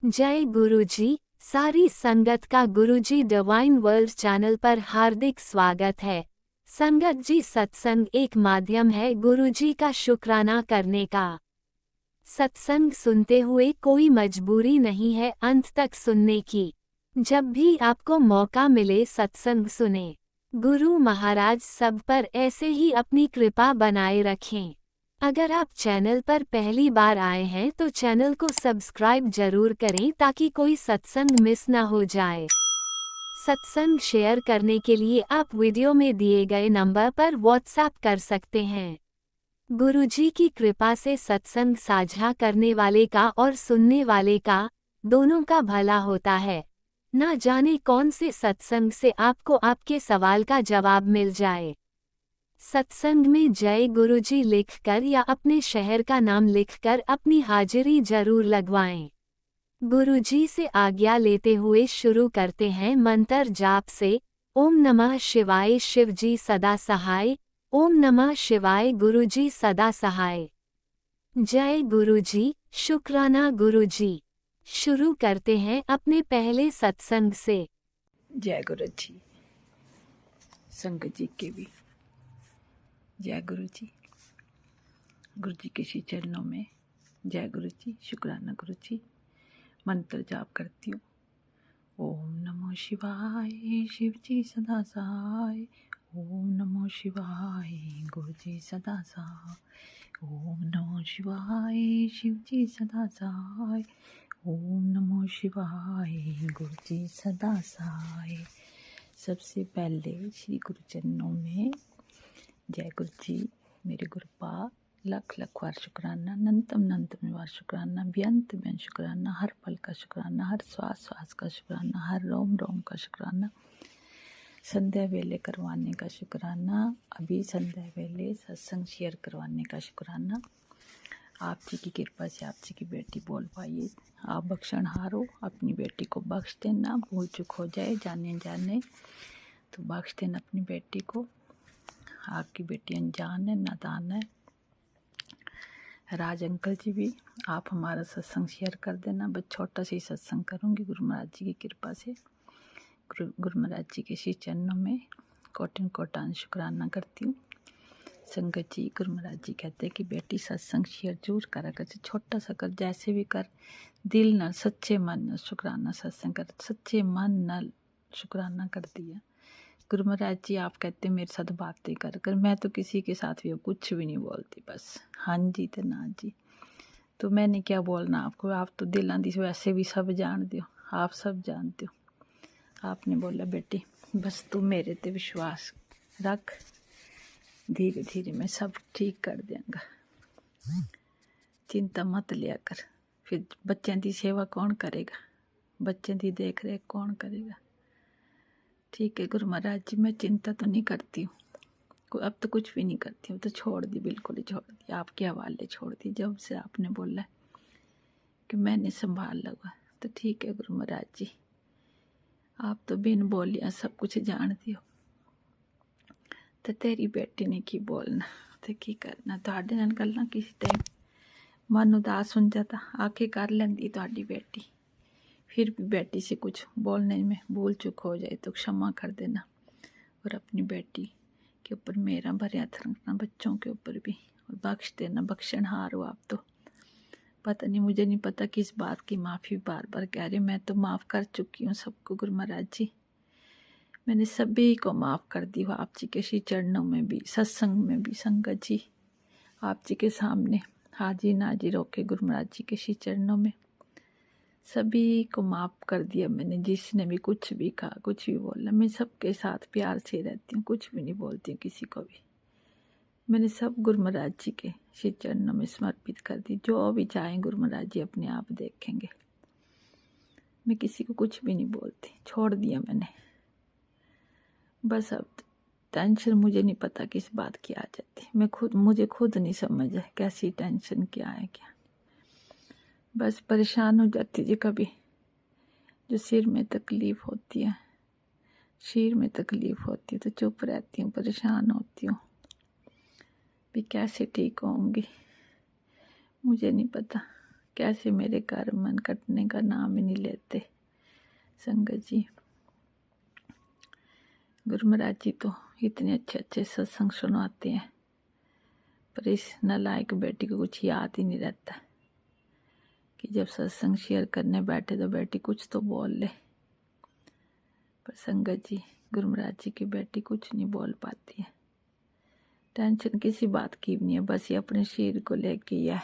जय गुरुजी। सारी संगत का गुरुजी डिवाइन वर्ल्ड चैनल पर हार्दिक स्वागत है। संगत जी, सत्संग एक माध्यम है गुरुजी का शुक्राना करने का। सत्संग सुनते हुए कोई मजबूरी नहीं है अंत तक सुनने की। जब भी आपको मौका मिले सत्संग सुने। गुरु महाराज सब पर ऐसे ही अपनी कृपा बनाए रखें। अगर आप चैनल पर पहली बार आए हैं तो चैनल को सब्सक्राइब जरूर करें ताकि कोई सत्संग मिस ना हो जाए। सत्संग शेयर करने के लिए आप वीडियो में दिए गए नंबर पर व्हाट्सएप कर सकते हैं। गुरुजी की कृपा से सत्संग साझा करने वाले का और सुनने वाले का दोनों का भला होता है। ना जाने कौन से सत्संग से आपको आपके सवाल का जवाब मिल जाए। सत्संग में जय गुरुजी लिखकर या अपने शहर का नाम लिखकर अपनी हाजिरी जरूर लगवाएं। गुरुजी से आज्ञा लेते हुए शुरू करते हैं मंत्र जाप से। ओम नमः शिवाय शिवजी सदा सहाय। ओम नमः शिवाय गुरुजी सदा सहाय। जय गुरुजी, शुक्राना गुरुजी। शुरू करते हैं अपने पहले सत्संग से। जय गुरु जी। संगत जी के भी जय गुरु जी। गुरु जी के श्री चरणों में जय गुरु जी, शुक्राना गुरु जी। मंत्र जाप करती हूँ। ओम नमो शिवाय शिव जी सदा सहाय। ओम नमो शिवाय गुरु जी सदा सहाय। ओम नमो शिवाय शिव जी सदा सहाय। ओम नमो शिवाय गुरु जी सदा सहाय। सबसे पहले श्री गुरु चरणों में जय गुरु जी। मेरे गुरुपा लख लख बार शुक्राना, अनंतम बार शुक्राना, बेअंत बेअंत शुक्राना, हर पल का शुक्राना, हर श्वास श्वास का शुक्राना, हर रोम रोम का शुक्राना, संध्या वेले करवाने का शुक्राना, अभी संध्या वेले सत्संग शेयर करवाने का शुक्राना। आप जी की कृपा से आप जी की बेटी बोल पाइए। आप बख्शनहार हो, अपनी बेटी को बख्श देना। भूल चूक हो जाए जाने जाने तो बख्श देना अपनी बेटी को। आपकी बेटी अनजान है, नादान है। राज अंकल जी भी आप हमारा सत्संग शेयर कर देना। बस छोटा सी सत्संग करूँगी गुरु महाराज जी की कृपा से। गुरु महाराज जी के श्री चरणों में कोटन कोटान शुक्राना करती हूँ। संगत जी, गुरु महाराज जी कहते हैं कि बेटी सत्संग शेयर जरूर करा कर, छोटा सा कर, जैसे भी कर, दिल न सच्चे मन न शुक्राना सत्संग कर। सच्चे मन न शुक्राना कर दिया। गुरु महाराज जी आप कहते मेरे साथ बातें कर कर, मैं तो किसी के साथ भी कुछ भी नहीं बोलती, बस हाँ जी तो ना जी। तो मैंने क्या बोलना आपको, आप तो दिलों दी वैसे भी सब जानते हो, आप सब जानते हो। आपने बोला बेटी बस तू मेरे ते विश्वास रख, धीरे धीरे मैं सब ठीक कर देंगा, चिंता मत लिया कर। फिर बच्चों की सेवा कौन करेगा, बच्चों की देख रेख कौन करेगा। ठीक है गुरु महाराज जी, मैं चिंता तो नहीं करती हूँ, अब तो कुछ भी नहीं करती हूँ, तो छोड़ दी, बिल्कुल ही छोड़ दी, आपके हवाले छोड़ दी। जब से आपने बोला कि मैंने संभाल लगा तो ठीक है गुरु महाराज जी, आप तो बिन बोलिया सब कुछ जानती हो। तो तेरी बेटी ने की बोलना तो की करना, तुहाडे नाल गल्लां किसी टाइम मन उदास हो जाता, आके कर लेंदी तुहाडी बेटी। फिर भी बेटी से कुछ बोलने में भूल चूक हो जाए तो क्षमा कर देना, और अपनी बेटी के ऊपर मेरा भरे हाथ रखना, बच्चों के ऊपर भी, और बख्श देना। बख्शनहार हो आप तो। पता नहीं, मुझे नहीं पता किस बात की माफ़ी बार बार कह रही, मैं तो माफ़ कर चुकी हूँ सबको गुरु महाराज जी। मैंने सभी को माफ़ कर दी हो, आप जी के श्री चरणों में भी, सत्संग में भी। संगत जी आप जी के सामने हाजिर नाजिर होके गुरु महाराज जी के श्री चरणों में सभी को माफ़ कर दिया मैंने। जिसने भी कुछ भी कहा, कुछ भी बोला, मैं सबके साथ प्यार से रहती हूँ, कुछ भी नहीं बोलती हूँ किसी को भी। मैंने सब गुरु महाराज जी के श्री चरणों में समर्पित कर दी। जो भी चाहें गुरु महाराज जी अपने आप देखेंगे। मैं किसी को कुछ भी नहीं बोलती, छोड़ दिया मैंने। बस अब टेंशन मुझे नहीं पता किस बात की आ जाती, मुझे खुद नहीं समझ है कैसी टेंशन क्या है क्या। बस परेशान हो जाती जी कभी, जो सिर में तकलीफ़ होती है, सिर में तकलीफ़ होती है तो चुप रहती हूँ, परेशान होती हूँ भी कैसे ठीक होंगी। मुझे नहीं पता कैसे मेरे कर्म मन कटने का नाम ही नहीं लेते संगत जी। गुरु महाराज जी तो इतने अच्छे अच्छे सत्संग सुनाते हैं, पर इस नालायक बेटी को कुछ याद ही नहीं रहता कि जब सत्संग शेयर करने बैठे तो बेटी कुछ तो बोल ले। पर संगत जी, गुरु महाराज जी की बेटी कुछ नहीं बोल पाती है। टेंशन किसी बात की भी नहीं है, बस ये अपने शरीर को लेके ही है।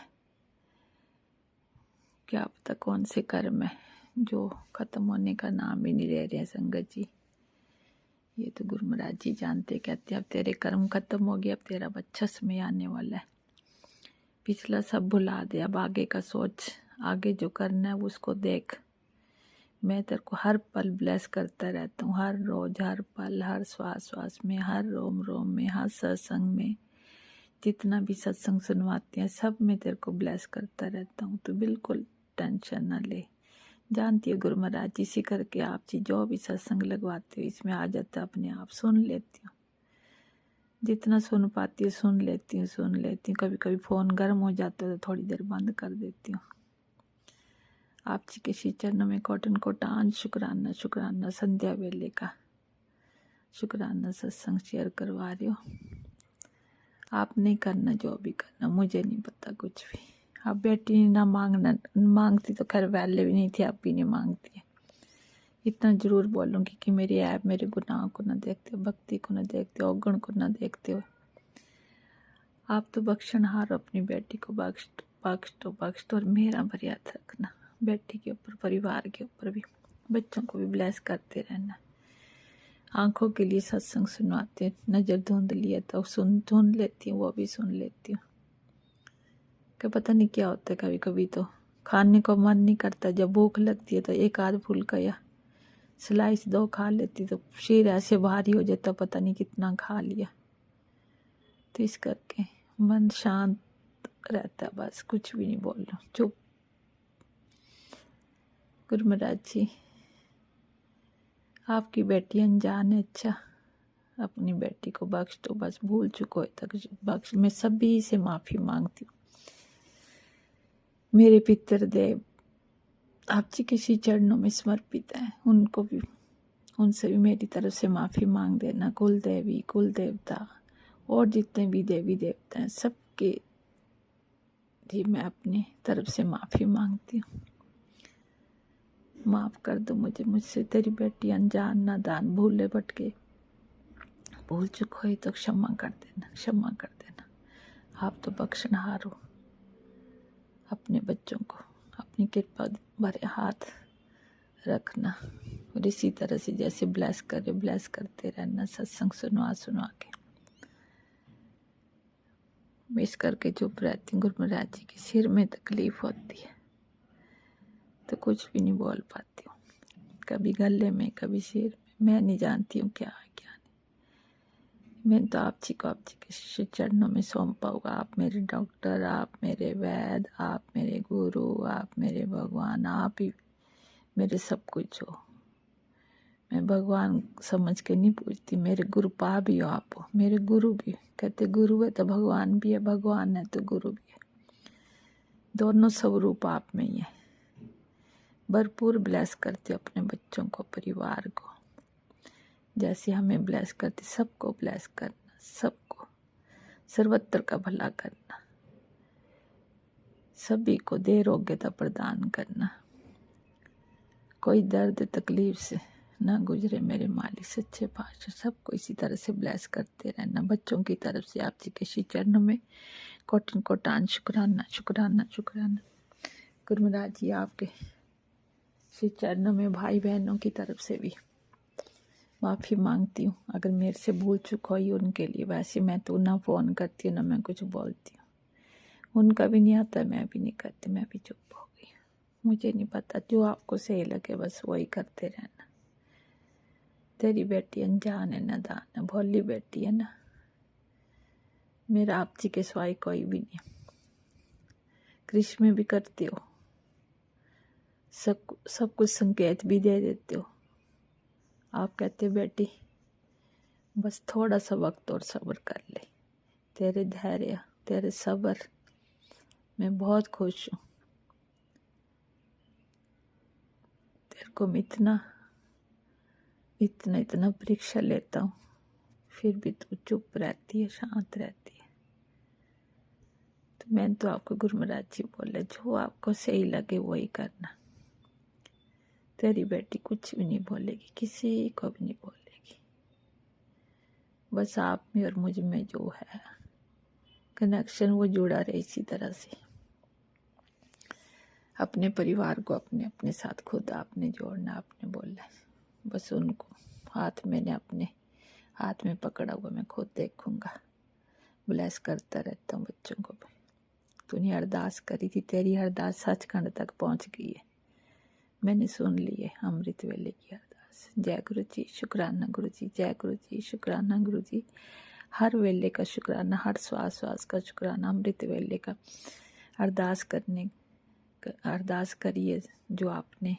क्या पता कौन से कर्म है जो खत्म होने का नाम ही नहीं ले रहे हैं संगत जी। ये तो गुरु महाराज जी जानते, कहते अब तेरे कर्म खत्म हो गए, अब तेरा बच्चा समय आने वाला है। पिछला सब भुला दे, अब आगे का सोच, आगे जो करना है उसको देख। मैं तेरे को हर पल ब्लेस करता रहता हूँ, हर रोज, हर पल, हर श्वास श्वास में, हर रोम रोम में, हर सत्संग में, जितना भी सत्संग सुनवाते हैं सब में तेरे को ब्लेस करता रहता हूँ। तो बिल्कुल टेंशन ना ले। जानती है गुरु महाराज जी, इसी करके आप जी जो भी सत्संग लगवाते हो इसमें आ जाता, अपने आप सुन लेती हूँ। जितना सुन पाती हूँ सुन लेती हूँ। कभी कभी फ़ोन गर्म हो जाता है तो थोड़ी देर बंद कर देती हूँ। आप जी के श्री चरणों में कोटन कोटान शुक्राना शुक्राना। संध्या वेले का शुक्राना सत्संग शेयर करवा रहे हो। आप नहीं करना जो भी करना, मुझे नहीं पता कुछ भी। आप बेटी ना मांगती तो खैर वैल्यू भी नहीं थी, आप भी नहीं मांगती है। इतना जरूर बोलूँगी कि मेरी ऐप मेरे गुनाह को न देखते हो, भक्ति को न देखते हो, अवगुण को न देखते हो। आप तो बख्शनहार, अपनी बेटी को बख्श दो और मेरा पर याद रखना। बेटी के ऊपर, परिवार के ऊपर भी, बच्चों को भी ब्लेस करते रहना। आंखों के लिए सत्संग सुनवाते, नज़र धुंध लिया तो सुन लेती हूँ, वो भी सुन लेती हूँ। क्या पता नहीं क्या होता है, कभी कभी तो खाने को मन नहीं करता, जब भूख लगती है तो एक आध फुल्का या स्लाइस दो खा लेती तो शरीर ऐसे भारी हो जाता, पता नहीं कितना खा लिया। तो इस करके मन शांत रहता, बस कुछ भी नहीं बोल रहा, चुप। गुरु महाराज जी, आपकी बेटी अनजान है, अच्छा अपनी बेटी को बख्श दो, बस भूल चुको तक बख्श। मैं सभी से माफ़ी मांगती हूँ। मेरे पितृदेव आप जी किसी चरणों में समर्पित है, उनको भी, उनसे भी मेरी तरफ से माफ़ी मांग देना। कुल देवी, कुल देवता और जितने भी देवी देवता हैं सबके भी मैं अपनी तरफ से माफ़ी मांगती हूँ। माफ़ कर दो मुझसे तेरी बेटी अनजान नादान भूले भटके भूल चुक हो तो क्षमा कर देना। आप तो बख्शनहार हो। अपने बच्चों को अपनी कृपा भरे हाथ रखना और इसी तरह से जैसे ब्लेस करते रहना, सत्संग सुनवा के। मिस करके चुप रहती हूँ। गुरु महाराज जी के सिर में तकलीफ होती है तो कुछ भी नहीं बोल पाती हूँ, कभी गले में कभी सिर में। मैं नहीं जानती हूँ क्या है क्या नहीं। मैं तो आप जी के चरणों में सौंपा होगा। आप मेरे डॉक्टर, आप मेरे वैद, आप मेरे गुरु, आप मेरे भगवान, आप ही मेरे सब कुछ हो। मैं भगवान समझ के नहीं पूछती, मेरे गुरु पा भी हो आप हो, मेरे गुरु भी। कहते गुरु है तो भगवान भी है, भगवान है तो गुरु भी है, दोनों स्वरूप आप में ही है। भरपूर ब्लेस करते अपने बच्चों को, परिवार को, जैसे हमें ब्लेस करते सबको ब्लेस करना, सबको सर्वत्र का भला करना, सभी को देरोग्यता प्रदान करना, कोई दर्द तकलीफ से ना गुजरे मेरे मालिक सच्चे पातशाह। सबको इसी तरह से ब्लेस करते रहना। बच्चों की तरफ से आप जी के श्री चरणों में कोटन कोटान शुक्राना शुक्राना शुक्राना। गुरु महाराज जी आपके श्री चरणों में भाई बहनों की तरफ से भी माफ़ी मांगती हूँ अगर मेरे से भूल चुक हुई उनके लिए। वैसे मैं तो ना फ़ोन करती हूँ ना मैं कुछ बोलती हूँ, उनका भी नहीं आता, मैं भी नहीं करती, मैं भी चुप हो गई। मुझे नहीं पता, जो आपको सही लगे बस वही करते रहना। तेरी बेटी अनजान है, नादान है, भोली बेटी है ना। मेरा आप जी के सिवाय कोई भी नहीं। कृष्ण में भी करते हो, सब कुछ संकेत भी दे देते हो। आप कहते बेटी बस थोड़ा सा वक्त और सब्र कर ले। तेरे धैर्य, तेरे सब्र मैं बहुत खुश हूँ। को मैं इतना इतना इतना परीक्षा लेता हूँ, फिर भी तू चुप रहती है, शांत रहती है। तो मैंने तो आपको गुरु महाराज जी बोले, जो आपको सही लगे वही करना। तेरी बेटी कुछ भी नहीं बोलेगी, किसी को भी नहीं बोलेगी। बस आप में और मुझ में जो है कनेक्शन वो जुड़ा रहे इसी तरह से। अपने परिवार को अपने अपने साथ खुद आपने जोड़ना, आपने बोलना। बस उनको हाथ मैंने अपने हाथ में पकड़ा हुआ, मैं खुद देखूंगा। ब्लेस करता रहता हूँ बच्चों को भी। तूने अरदास करी थी, तेरी अरदास सचखंड तक पहुँच गई है, मैंने सुन ली है अमृत वेले की अरदास। जय गुरु जी, शुक्राना गुरु जी, जय गुरु जी, शुक्राना गुरु जी। हर वेले का शुक्राना, हर श्वास श्वास का शुक्राना, अमृत वेले का अरदास करिए। जो आपने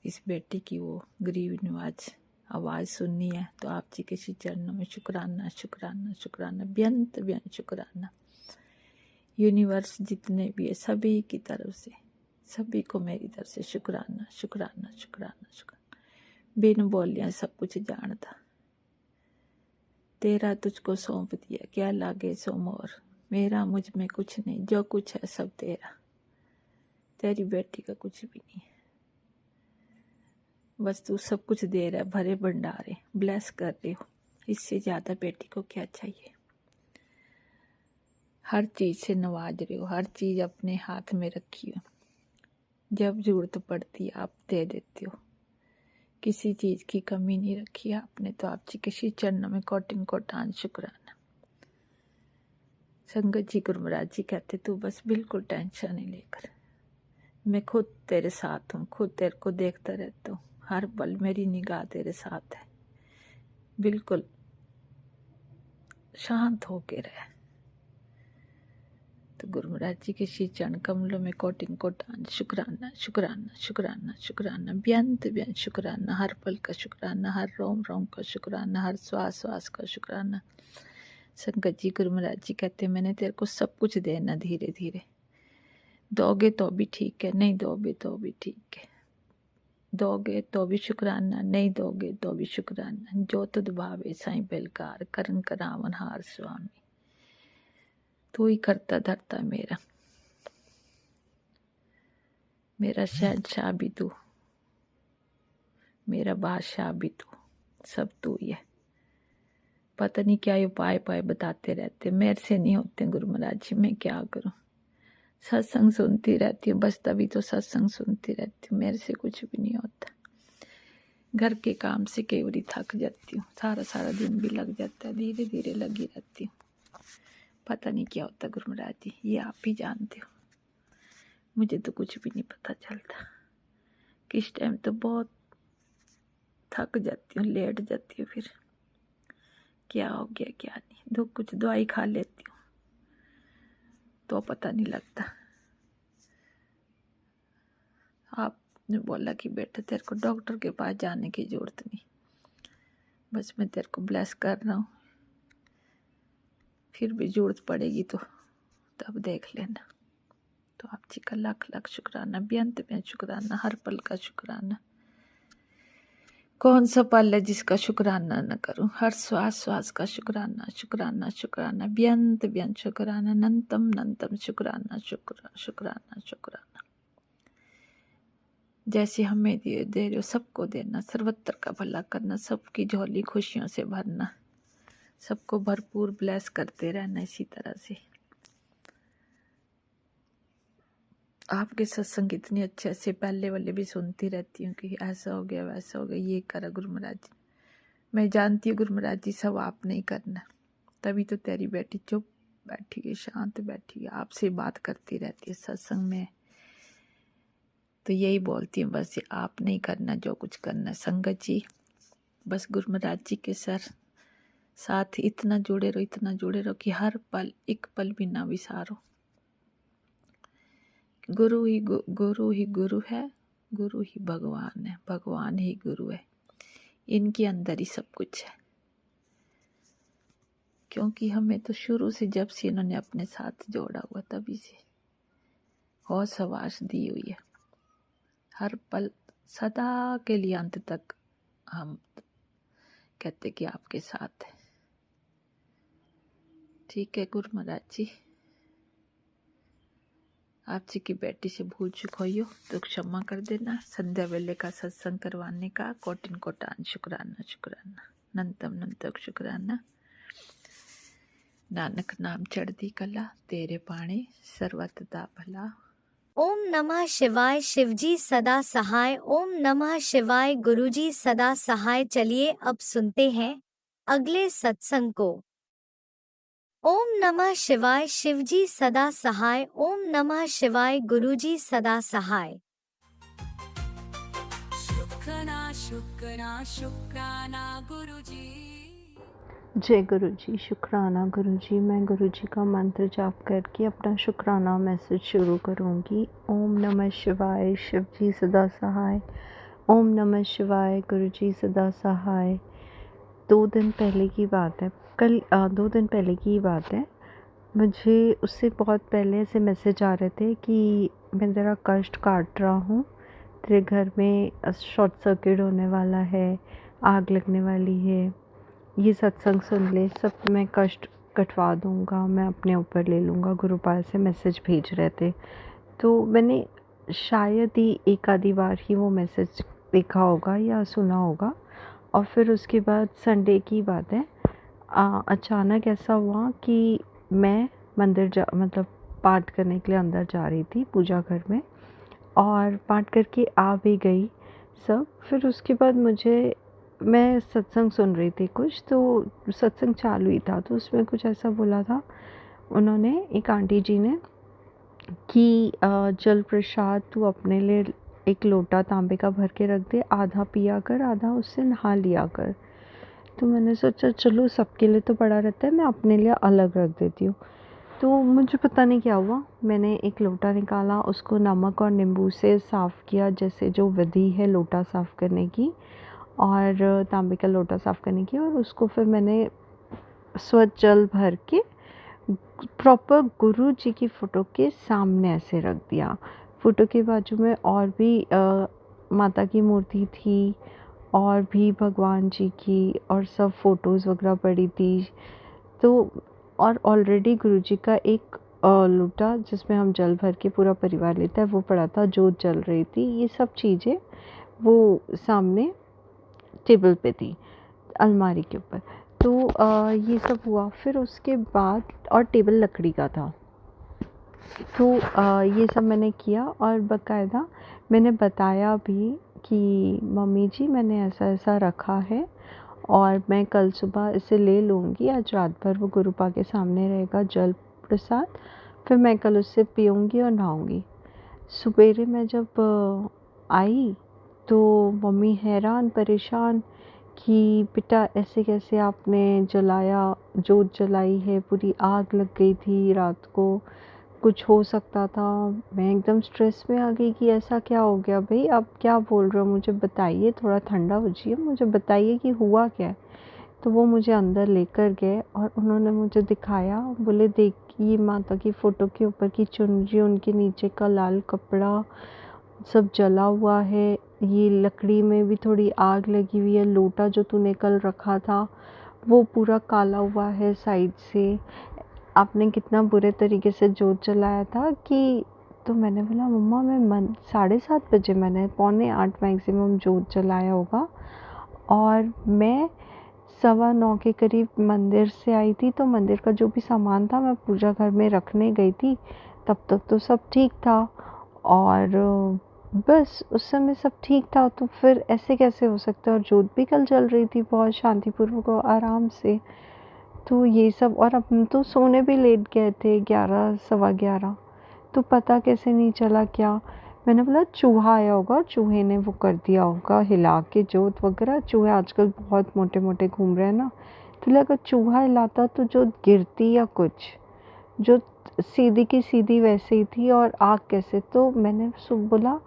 इस बेटी की वो गरीब नवाज आवाज़ सुननी है, तो आप जी के श्री चरणों में शुक्राना शुक्राना शुक्राना, बेअंत बेअंत शुक्राना। यूनिवर्स जितने भी है सभी की तरफ से, सभी को मेरी तरफ से शुक्राना शुक्राना शुक्राना शुक्राना। बिन बोलिया सब कुछ जानता, तेरा तुझको सौंप दिया, क्या लागे सो मोर। मेरा मुझ में कुछ नहीं, जो कुछ है सब तेरा। तेरी बेटी का कुछ भी नहीं है, बस तू सब कुछ दे रहा है, भरे भंडारे ब्लेस कर रहे हो। इससे ज़्यादा बेटी को क्या चाहिए। हर चीज़ से नवाज रहे हो, हर चीज़ अपने हाथ में रखी हो। जब जरूरत पड़ती है आप दे देते हो, किसी चीज़ की कमी नहीं रखी आपने। तो आप जी किसी चरणों में कोटिन कोटान शुक्राना। संगत जी गुरु महाराज जी कहते तू बस बिल्कुल टेंशन नहीं लेकर, मैं खुद तेरे साथ हूँ, खुद तेरे को देखता रहता हूँ, हर पल मेरी निगाह तेरे साथ है। बिल्कुल शांत होके रहे। तो गुरु महाराज जी के श्री चरण कमलों में कोटिन कोटान शुक्राना शुक्राना शुक्राना शुक्राना, बेअंत बेअंत शुक्राना। हर पल का शुक्राना, हर रोम रोम का शुक्राना, हर श्वास श्वास का शुक्राना। संगत जी गुरु महाराज जी कहते मैंने तेरे को सब कुछ देना, धीरे धीरे दोगे तो भी ठीक है, नहीं दोगे तो भी ठीक है। दोगे तो भी शुक्राना, नहीं दोगे तो भी शुक्राना। जो तुद भावे साईं बेलकार, करन करावन हार स्वामी। तू ही करता धरता मेरा शहंशाह भी तू, मेरा बादशाह भी तू, सब तू ही है। पता नहीं क्या उपाय पाए बताते रहते, मेरे से नहीं होते गुरु महाराज जी, मैं क्या करूं। सत्संग सुनती रहती हूँ बस, तभी तो सत्संग सुनती रहती हूँ, मेरे से कुछ भी नहीं होता। घर के काम से कई बारी थक जाती हूँ, सारा सारा दिन भी लग जाता है, धीरे धीरे लगी रहती हूँ। पता नहीं क्या होता गुरु महाराज जी, ये आप ही जानते हो, मुझे तो कुछ भी नहीं पता चलता। किस टाइम तो बहुत थक जाती हूँ, लेट जाती हूँ, फिर क्या हो गया क्या नहीं, कुछ दवाई खा लेती हूँ तो पता नहीं लगता। आपने बोला कि बेटा तेरे को डॉक्टर के पास जाने की जरूरत नहीं, बस मैं तेरे को ब्लेस कर रहा हूँ, फिर भी जरूरत पड़ेगी तो तब देख लेना। तो आप जी का लाख लाख शुक्राना, बेअंत बेअंत शुक्राना, हर पल का शुक्राना। कौन सा पल है जिसका शुक्राना न करूं। हर श्वास श्वास का शुक्राना शुक्राना शुक्राना, बेअंत बेअंत शुक्राना, अनंतम अनंतम शुक्राना शुक्राना शुक्राना। जैसे हमें दे रहे हो सबको देना, सर्वत्र का भला करना, सबकी झोली खुशियों से भरना, सबको भरपूर ब्लेस करते रहना इसी तरह से। आपके सत्संग इतने अच्छे से पहले वाले भी सुनती रहती हूँ कि ऐसा हो गया वैसा हो गया, ये करा गुरु महाराज जी। मैं जानती हूँ गुरु महाराज जी सब आप नहीं करना, तभी तो तेरी बेटी चुप बैठी है, शांत बैठी है, आपसे बात करती रहती है सत्संग में। तो यही बोलती हूँ बस, ये आप नहीं करना, जो कुछ करना संगत जी बस गुरु महाराज जी के साथ इतना जुड़े रहो, इतना जुड़े रहो कि हर पल एक पल भी ना विसारो। गुरु ही गुरु है, गुरु ही भगवान है, भगवान ही गुरु है, इनके अंदर ही सब कुछ है। क्योंकि हमें तो शुरू से जब से इन्होंने अपने साथ जोड़ा हुआ तभी से हौस हवास दी हुई है, हर पल सदा के लिए अंत तक हम कहते कि आपके साथ है। ठीक है गुरु महाराज जी, आप जी की बेटी से भूल चूक हुई हो तो क्षमा कर देना। संध्या वेले का सत्संग करवाने का कोटिन कोटान शुक्राना शुक्राना, नंतम नंतक शुक्राना। नानक नाम चढ़दी कला, तेरे पाणी सर्वतदा भला। ओम नमः शिवाय। शिवजी सदा सहाय। ओम नमः शिवाय। गुरुजी सदा सहाय। चलिए अब सुनते हैं अगले सत्संग को। ओम नमः शिवाय। शिवजी सदा सहाय। ओम नमः शिवाय। गुरुजी सदा सहाय। शुक्राना शुक्राना शुक्राना गुरुजी। जय गुरु जी। शुक्राना गुरु जी। मैं गुरु जी का मंत्र जाप करके अपना शुक्राना मैसेज शुरू करूँगी। ओम नमः शिवाय। शिव जी सदा सहाय। ओम नमः शिवाय। गुरु जी सदा सहाय। 2 दिन पहले की बात है, कल 2 दिन पहले की बात है। मुझे उससे बहुत पहले ऐसे मैसेज आ रहे थे कि मैं ज़रा कष्ट काट रहा हूँ, तेरे घर में शॉर्ट सर्किट होने वाला है, आग लगने वाली है, ये सत्संग सुन ले, सब मैं कष्ट कटवा दूँगा, मैं अपने ऊपर ले लूँगा। गुरुपाल से मैसेज भेज रहे थे, तो मैंने शायद ही एक आधी बार ही वो मैसेज देखा होगा या सुना होगा। और फिर उसके बाद संडे की बात है, अचानक ऐसा हुआ कि मैं मंदिर मतलब पाठ करने के लिए अंदर जा रही थी पूजा घर में, और पाठ करके आ भी गई सब। फिर उसके बाद मैं सत्संग सुन रही थी कुछ, तो सत्संग चालू ही था, तो उसमें कुछ ऐसा बोला था उन्होंने, एक आंटी जी ने, कि जल प्रसाद तू अपने लिए एक लोटा तांबे का भर के रख दे, आधा पिया कर, आधा उससे नहा लिया कर। तो मैंने सोचा चलो सबके लिए तो बड़ा रहता है, मैं अपने लिए अलग रख देती हूँ। तो मुझे पता नहीं क्या हुआ, मैंने एक लोटा निकाला, उसको नमक और नींबू से साफ़ किया, जैसे जो विधि है लोटा साफ़ करने की और तांबे का लोटा साफ़ करने की, और उसको फिर मैंने स्वच्छ जल भर के प्रॉपर गुरु जी की फ़ोटो के सामने ऐसे रख दिया। फ़ोटो के बाजू में और भी माता की मूर्ति थी, और भी भगवान जी की, और सब फ़ोटोज़ वगैरह पड़ी थी। तो और ऑलरेडी गुरु जी का एक लोटा जिसमें हम जल भर के पूरा परिवार लेता है वो पड़ा था, जोत जल रही थी। ये सब चीज़ें वो सामने टेबल पे थी, अलमारी के ऊपर। तो ये सब हुआ। फिर उसके बाद, और टेबल लकड़ी का था, तो ये सब मैंने किया, और बाकायदा मैंने बताया भी कि मम्मी जी मैंने ऐसा ऐसा रखा है, और मैं कल सुबह इसे ले लूँगी, आज रात भर वो गुरुपा के सामने रहेगा जल प्रसाद, फिर मैं कल उससे पीऊँगी और नहाऊँगी। सवेरे मैं जब आई तो मम्मी हैरान परेशान कि बेटा ऐसे कैसे आपने जलाया, जोत जलाई है, पूरी आग लग गई थी रात को, कुछ हो सकता था। मैं एकदम स्ट्रेस में आ गई कि ऐसा क्या हो गया भाई, आप क्या बोल रहे हो, मुझे बताइए, थोड़ा ठंडा हो जाइए, मुझे बताइए कि हुआ क्या है। तो वो मुझे अंदर लेकर गए और उन्होंने मुझे दिखाया, बोले देख ये माता की फ़ोटो के ऊपर की चुनरी, उनके नीचे का लाल कपड़ा सब जला हुआ है, ये लकड़ी में भी थोड़ी आग लगी हुई है, लोटा जो तूने कल रखा था वो पूरा काला हुआ है साइड से, आपने कितना बुरे तरीके से जोत जलाया था कि। तो मैंने बोला मम्मा मैं 7:30 बजे, मैंने 7:45 मैक्सिमम जोत जलाया होगा, और मैं 9:15 के करीब मंदिर से आई थी, तो मंदिर का जो भी सामान था मैं पूजा घर में रखने गई थी, तब तक तो सब ठीक था, और बस उस समय सब ठीक था। तो फिर ऐसे कैसे हो सकता है, और जोत भी कल जल रही थी बहुत शांतिपूर्वक और आराम से। तो ये सब, और अब हम तो सोने भी लेट गए थे 11 सवा 11, तो पता कैसे नहीं चला क्या। मैंने बोला चूहा आया होगा और चूहे ने वो कर दिया होगा हिला के जोत वगैरह, चूहे आजकल बहुत मोटे मोटे घूम रहे हैं ना, तो लगा चूहा हिलाता तो जोत गिरती या कुछ, जो सीधी की सीधी वैसे ही थी, और आग कैसे। तो मैंने बोला,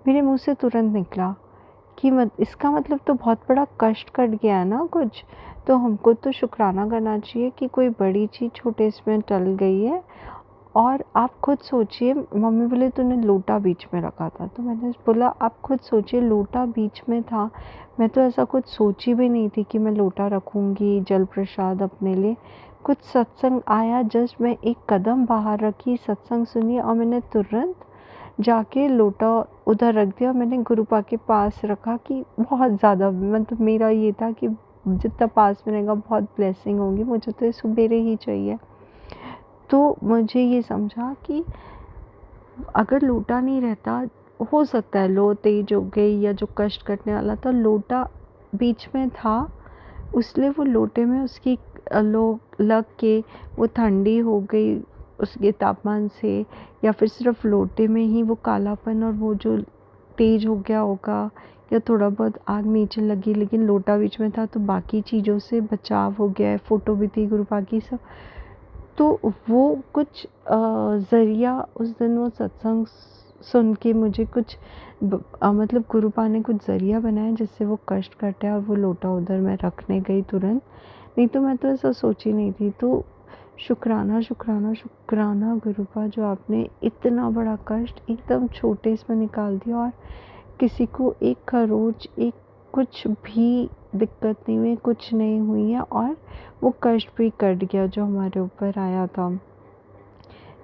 मेरे मुंह से तुरंत निकला कि इसका मतलब तो बहुत बड़ा कष्ट कट गया है ना कुछ, तो हमको तो शुक्राना करना चाहिए कि कोई बड़ी चीज़ छोटे इसमें टल गई है, और आप खुद सोचिए, मम्मी बोले तूने लोटा बीच में रखा था, तो मैंने बोला आप खुद सोचिए लोटा बीच में था, मैं तो ऐसा कुछ सोची भी नहीं थी कि मैं लोटा रखूँगी जल प्रसाद अपने लिए। कुछ सत्संग आया, जस्ट मैं एक कदम बाहर रखी, सत्संग सुनी और मैंने तुरंत जाके लोटा उधर रख दिया। मैंने गुरुपा के पास रखा कि बहुत ज़्यादा, मतलब मेरा ये था कि जितना पास में रहेगा बहुत ब्लेसिंग होगी, मुझे तो ये सवेरे ही चाहिए। तो मुझे ये समझा कि अगर लोटा नहीं रहता, हो सकता है लो तेज हो गई या जो कष्ट करने वाला था, लोटा बीच में था, इसलिए वो लोटे में उसकी लो लग के वो ठंडी हो गई उसके तापमान से, या फिर सिर्फ लोटे में ही वो कालापन और वो जो तेज हो गया होगा, या थोड़ा बहुत आग नीचे लगी, लेकिन लोटा बीच में था तो बाकी चीज़ों से बचाव हो गया है। फ़ोटो भी थी गुरुपा की सब। तो वो कुछ ज़रिया उस दिन वो सत्संग सुन के मुझे कुछ मतलब गुरुपा ने कुछ ज़रिया बनाया जिससे वो कष्ट कटे और वो लोटा उधर मैं रखने गई तुरंत, नहीं तो मैं तो ऐसा सोची नहीं थी। तो शुक्राना शुक्राना शुक्राना गुरुपा, जो आपने इतना बड़ा कष्ट एकदम छोटे इसमें निकाल दिया और किसी को एक खरोच, एक कुछ भी दिक्कत नहीं हुई, कुछ नहीं हुई है, और वो कष्ट भी कट गया जो हमारे ऊपर आया था।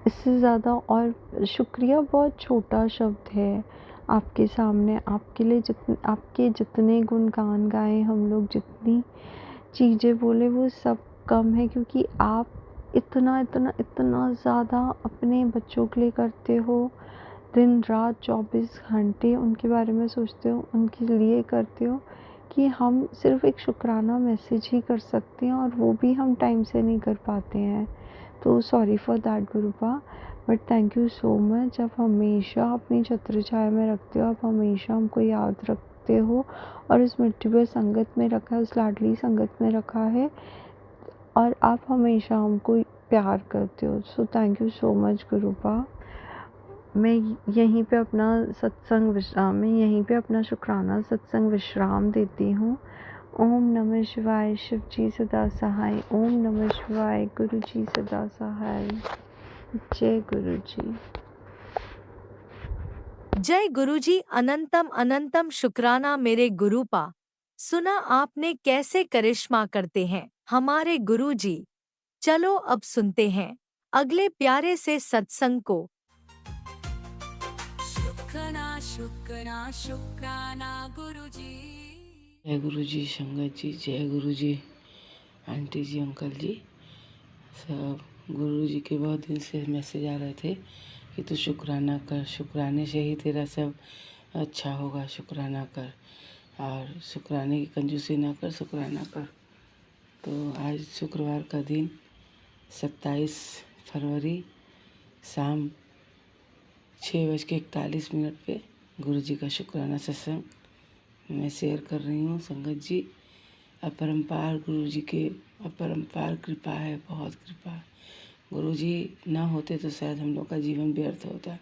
इससे ज़्यादा और शुक्रिया बहुत छोटा शब्द है आपके सामने। आपके लिए आपके जितने गुणगान गाए हम लोग, जितनी चीज़ें बोले, वो सब कम है, क्योंकि आप इतना इतना इतना ज़्यादा अपने बच्चों के लिए करते हो। दिन रात 24 घंटे उनके बारे में सोचते हो, उनके लिए करते हो, कि हम सिर्फ एक शुक्राना मैसेज ही कर सकते हैं, और वो भी हम टाइम से नहीं कर पाते हैं। तो sorry for that गुरुपा, but thank you so much. आप हमेशा अपनी छत्र छाया में रखते हो, आप हमेशा हमको याद रखते हो और इस मिट्टी पर संगत में रखा है, उस लाडली संगत में रखा है, और आप हमेशा हमको प्यार करते हो। So thank you so much गुरुपा। मैं यहीं पे अपना सत्संग विश्राम में यहीं पे अपना शुक्राना सत्संग विश्राम देती हूँ। ओम नमः शिवाय, शिव जी सदा सहाय। ओम नमः शिवाय, गुरु जी सदा सहाय। जय गुरु जी। जय गुरुजी। अनंतम अनंतम शुक्राना मेरे गुरुपा। सुना आपने कैसे करिश्मा करते हैं हमारे गुरुजी। चलो अब सुनते हैं अगले प्यारे से सत्संग को। शुक्राना शुक्राना शुक्राना गुरुजी। जय गुरु जी, संगत जी, जय गुरु जी, आंटी जी, अंकल जी सब। गुरु जी के बहुत दिन से मैसेज आ रहे थे कि तू शुक्राना कर, शुक्राने से ही तेरा सब अच्छा होगा, शुक्राना कर, और शुक्राने की कंजूसी ना कर, शुक्राना कर। तो आज शुक्रवार का दिन 27 फरवरी शाम 6:41 पे गुरु जी का शुक्राना सत्संग मैं शेयर कर रही हूँ। संगत जी, अपरंपार गुरु जी के अपरंपार कृपा है, बहुत कृपा। गुरु जी ना होते तो शायद हम लोग का जीवन व्यर्थ होता।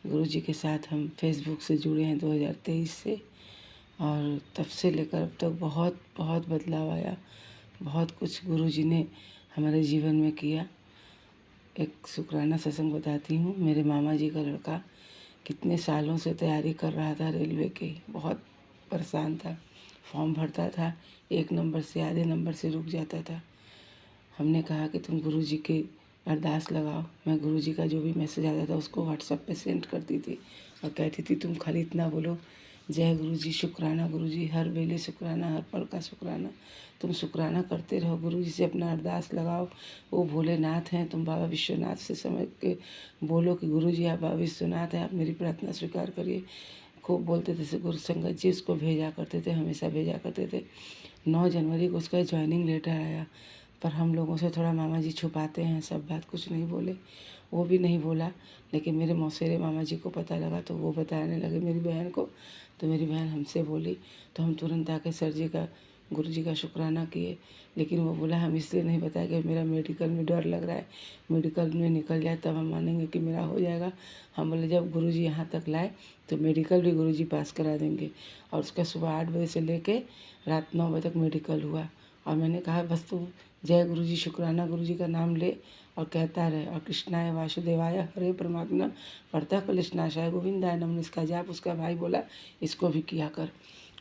गुरु जी के साथ हम फेसबुक से जुड़े हैं 2023 से, और तब से लेकर अब तक बहुत बहुत बदलाव आया। बहुत कुछ गुरु जी ने हमारे जीवन में किया। एक शुक्राना सत्संग बताती हूँ। मेरे मामा जी का लड़का कितने सालों से तैयारी कर रहा था रेलवे की, बहुत परेशान था, फॉर्म भरता था, 1 नंबर से आधे नंबर से रुक जाता था। हमने कहा कि तुम गुरु जी की अरदास लगाओ। मैं गुरु जी का जो भी मैसेज आता था उसको व्हाट्सएप पे सेंड करती थी और कहती थी तुम खाली इतना बोलो, जय गुरु जी, शुक्राना गुरु जी, हर वेले शुक्राना, हर पल का शुक्राना। तुम शुक्राना करते रहो, गुरु जी से अपना अरदास लगाओ। वो भोलेनाथ हैं, तुम बाबा विश्वनाथ से समझ के बोलो कि गुरु जी आप बाबा विश्वनाथ हैं, आप मेरी प्रार्थना स्वीकार करिए। खूब बोलते थे गुरु। संगत जी उसको भेजा करते थे, हमेशा भेजा करते थे। 9 जनवरी को उसका ज्वाइनिंग लेटर आया, पर हम लोगों से थोड़ा मामा जी छुपाते हैं, सब बात कुछ नहीं बोले। वो भी नहीं बोला, लेकिन मेरे मौसेरे मामा जी को पता लगा तो वो बताने लगे मेरी बहन को। तो मेरी बहन हमसे बोली तो हम तुरंत आके सर जी का, गुरु जी का शुक्राना किए। लेकिन वो बोला हम इसलिए नहीं बताया कि मेरा मेडिकल में डर लग रहा है, मेडिकल में निकल जाए तब हम मानेंगे कि मेरा हो जाएगा। हम बोले जब गुरु जी यहाँ तक लाए तो मेडिकल भी गुरु जी पास करा देंगे। और उसका सुबह 8 बजे से लेके रात 9 बजे तक मेडिकल हुआ। और मैंने कहा बस तू जय गुरु जी, शुक्राना गुरु जी का नाम ले और कहता रहे। और कृष्णाय वासुदेवाय हरे परमात्मा पढ़ता कलिशनाशाय गोविंदाय नमः इसका जाप उसका भाई बोला इसको भी किया कर।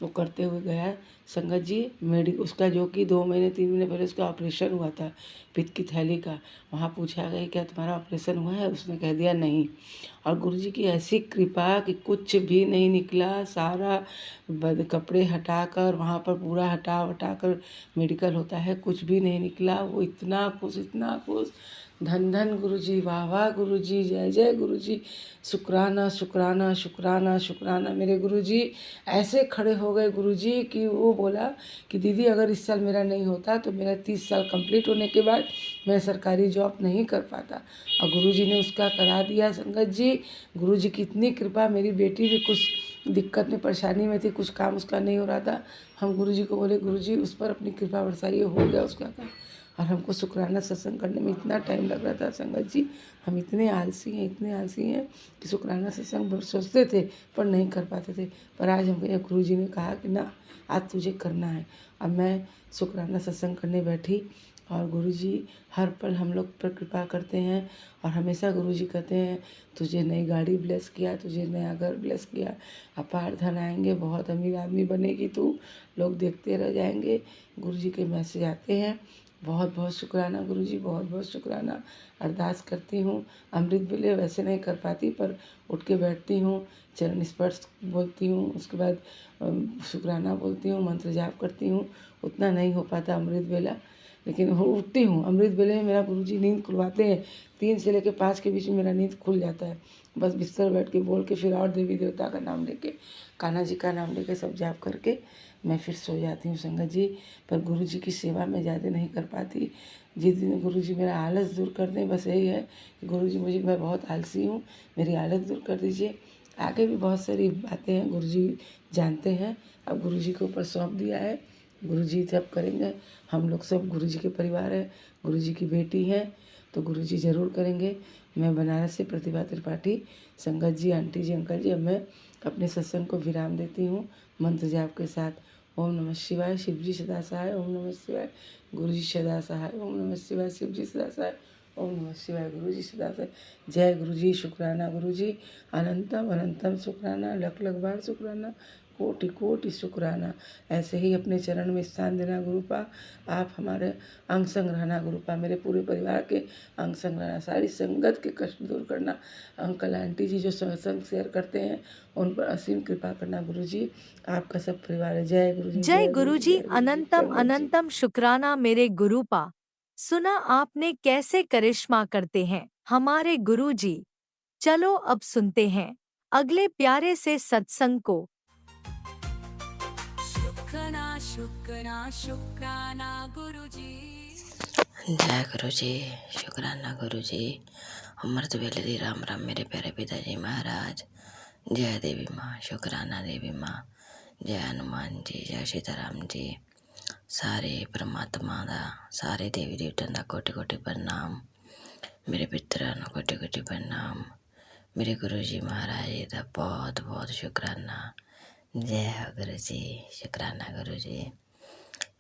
वो करते हुए गया। संगत जी उसका जो कि 2 महीने 3 महीने पहले उसका ऑपरेशन हुआ था पित्त की थैली का। वहाँ पूछा गया क्या तुम्हारा ऑपरेशन हुआ है? उसने कह दिया नहीं। और गुरुजी की ऐसी कृपा कि कुछ भी नहीं निकला। सारा कपड़े हटाकर वहाँ पर पूरा हटा कर मेडिकल होता है, कुछ भी नहीं निकला। वो इतना खुश। धन धन गुरुजी, वाह वाह गुरुजी, जय जय गुरुजी, शुक्राना शुक्राना शुक्राना शुक्राना। मेरे गुरुजी ऐसे खड़े हो गए गुरुजी कि वो बोला कि दीदी अगर इस साल मेरा नहीं होता तो मेरा 30 साल कंप्लीट होने के बाद मैं सरकारी जॉब नहीं कर पाता। और गुरुजी ने उसका करा दिया। संगत जी गुरुजी की इतनी कृपा। मेरी बेटी भी कुछ दिक्कत में परेशानी में थी, कुछ काम उसका नहीं हो रहा था। हम गुरुजी को बोले गुरुजी उस पर अपनी कृपा बरसाइए, हो गया उसका काम। और हमको शुक्राना सत्संग करने में इतना टाइम लग रहा था संगत जी, हम इतने आलसी हैं कि शुक्राना सत्संग सोचते थे पर नहीं कर पाते थे। पर आज हमको गुरुजी ने कहा कि ना आज तुझे करना है। अब मैं शुक्राना सत्संग करने बैठी और गुरुजी हर पल हम लोग पर कृपा करते हैं। और हमेशा गुरुजी कहते हैं तुझे नई गाड़ी ब्लेस किया, तुझे नया घर ब्लेस किया, अपार धन आएंगे, बहुत अमीर आदमी बनेगी तू, लोग देखते रह जाएंगे। गुरुजी के मैसेज आते हैं। बहुत बहुत शुक्राना गुरुजी, बहुत बहुत शुक्राना। अरदास करती हूँ। अमृत वेले वैसे नहीं कर पाती पर उठ के बैठती हूँ, चरण स्पर्श बोलती हूँ, उसके बाद शुक्राना बोलती हूँ, मंत्र जाप करती हूँ। उतना नहीं हो पाता अमृत वेला, लेकिन उठती हूँ। अमृत वेले में मेरा गुरुजी नींद खुलवाते हैं। 3 से लेकर 5 के बीच में मेरा नींद खुल जाता है। बस बिस्तर बैठ के बोल के फिर और देवी देवता का नाम लेके, कान्हा जी का नाम लेके सब जाप करके मैं फिर सो जाती हूँ संगत जी। पर गुरुजी की सेवा मैं ज़्यादा नहीं कर पाती। जिस दिन गुरुजी मेरा आलस दूर कर दें, बस यही है कि गुरुजी मैं बहुत आलसी हूँ, मेरी आलस दूर कर दीजिए। आगे भी बहुत सारी बातें हैं गुरुजी जानते हैं। अब गुरुजी के ऊपर सौंप दिया है, गुरुजी सब करेंगे। हम लोग सब गुरुजी के परिवार हैं, गुरुजी की बेटी हैं, तो गुरुजी ज़रूर करेंगे। मैं बनारस से प्रतिभा त्रिपाठी। संगत जी, आंटी जी, अंकल जी, अब मैं अपने सत्संग को विराम देती हूँ मंत्र जाप के साथ। ओम नमः शिवाय, शिव जी सदा सहाय। ओम नमः शिवाय, गुरु जी सदा सहाय। ओम नमः शिवाय, शिव जी सदा सहाय। ओम नमः शिवाय, गुरु जी सदा सहाय। जय गुरु जी, शुक्राना गुरु जी, अनंतम अनंतम शुक्राना, लख लख बार शुक्राना, कोटि कोटि शुक्राना। ऐसे ही अपने चरण में स्थान देना गुरुपा। आप हमारे अंग संग रहना गुरुपा, मेरे पूरे परिवार के अंग संग रहना, सारी संगत के कष्ट दूर करना। अंकल आंटी जी जो सत्संग शेयर करते हैं उन पर असीम कृपा करना गुरुजी। आपका सब परिवार है। जय गुरु जी, जय जय गुरु जी, गुरुजी, जय गुरु जी। अनंतम संगत जी अनंतम शुक्राना मेरे गुरुपा। सुना आपने कैसे करिश्मा करते हैं हमारे गुरुजी। चलो अब सुनते हैं अगले प्यारे से सत्संग को। शुक्राना शुक्राना शुक्राना गुरुजी। जय गुरु जी, शुक्राना गुरु जी। अमृत वेले दी राम राम मेरे प्यारे पिताजी महाराज। जय देवी माँ, शुक्राना देवी माँ, जय हनुमान जी, जय सीताराम जी। सारे परमात्मा दा, सारे देवी देवतां दा कोटि कोटि प्रणाम। मेरे पितरां नूं कोटि कोटि प्रणाम। मेरे गुरु जी महाराज जी दा बहुत बहुत शुक्राना। जय हो गुरु जी, शुक्राना गुरु जी।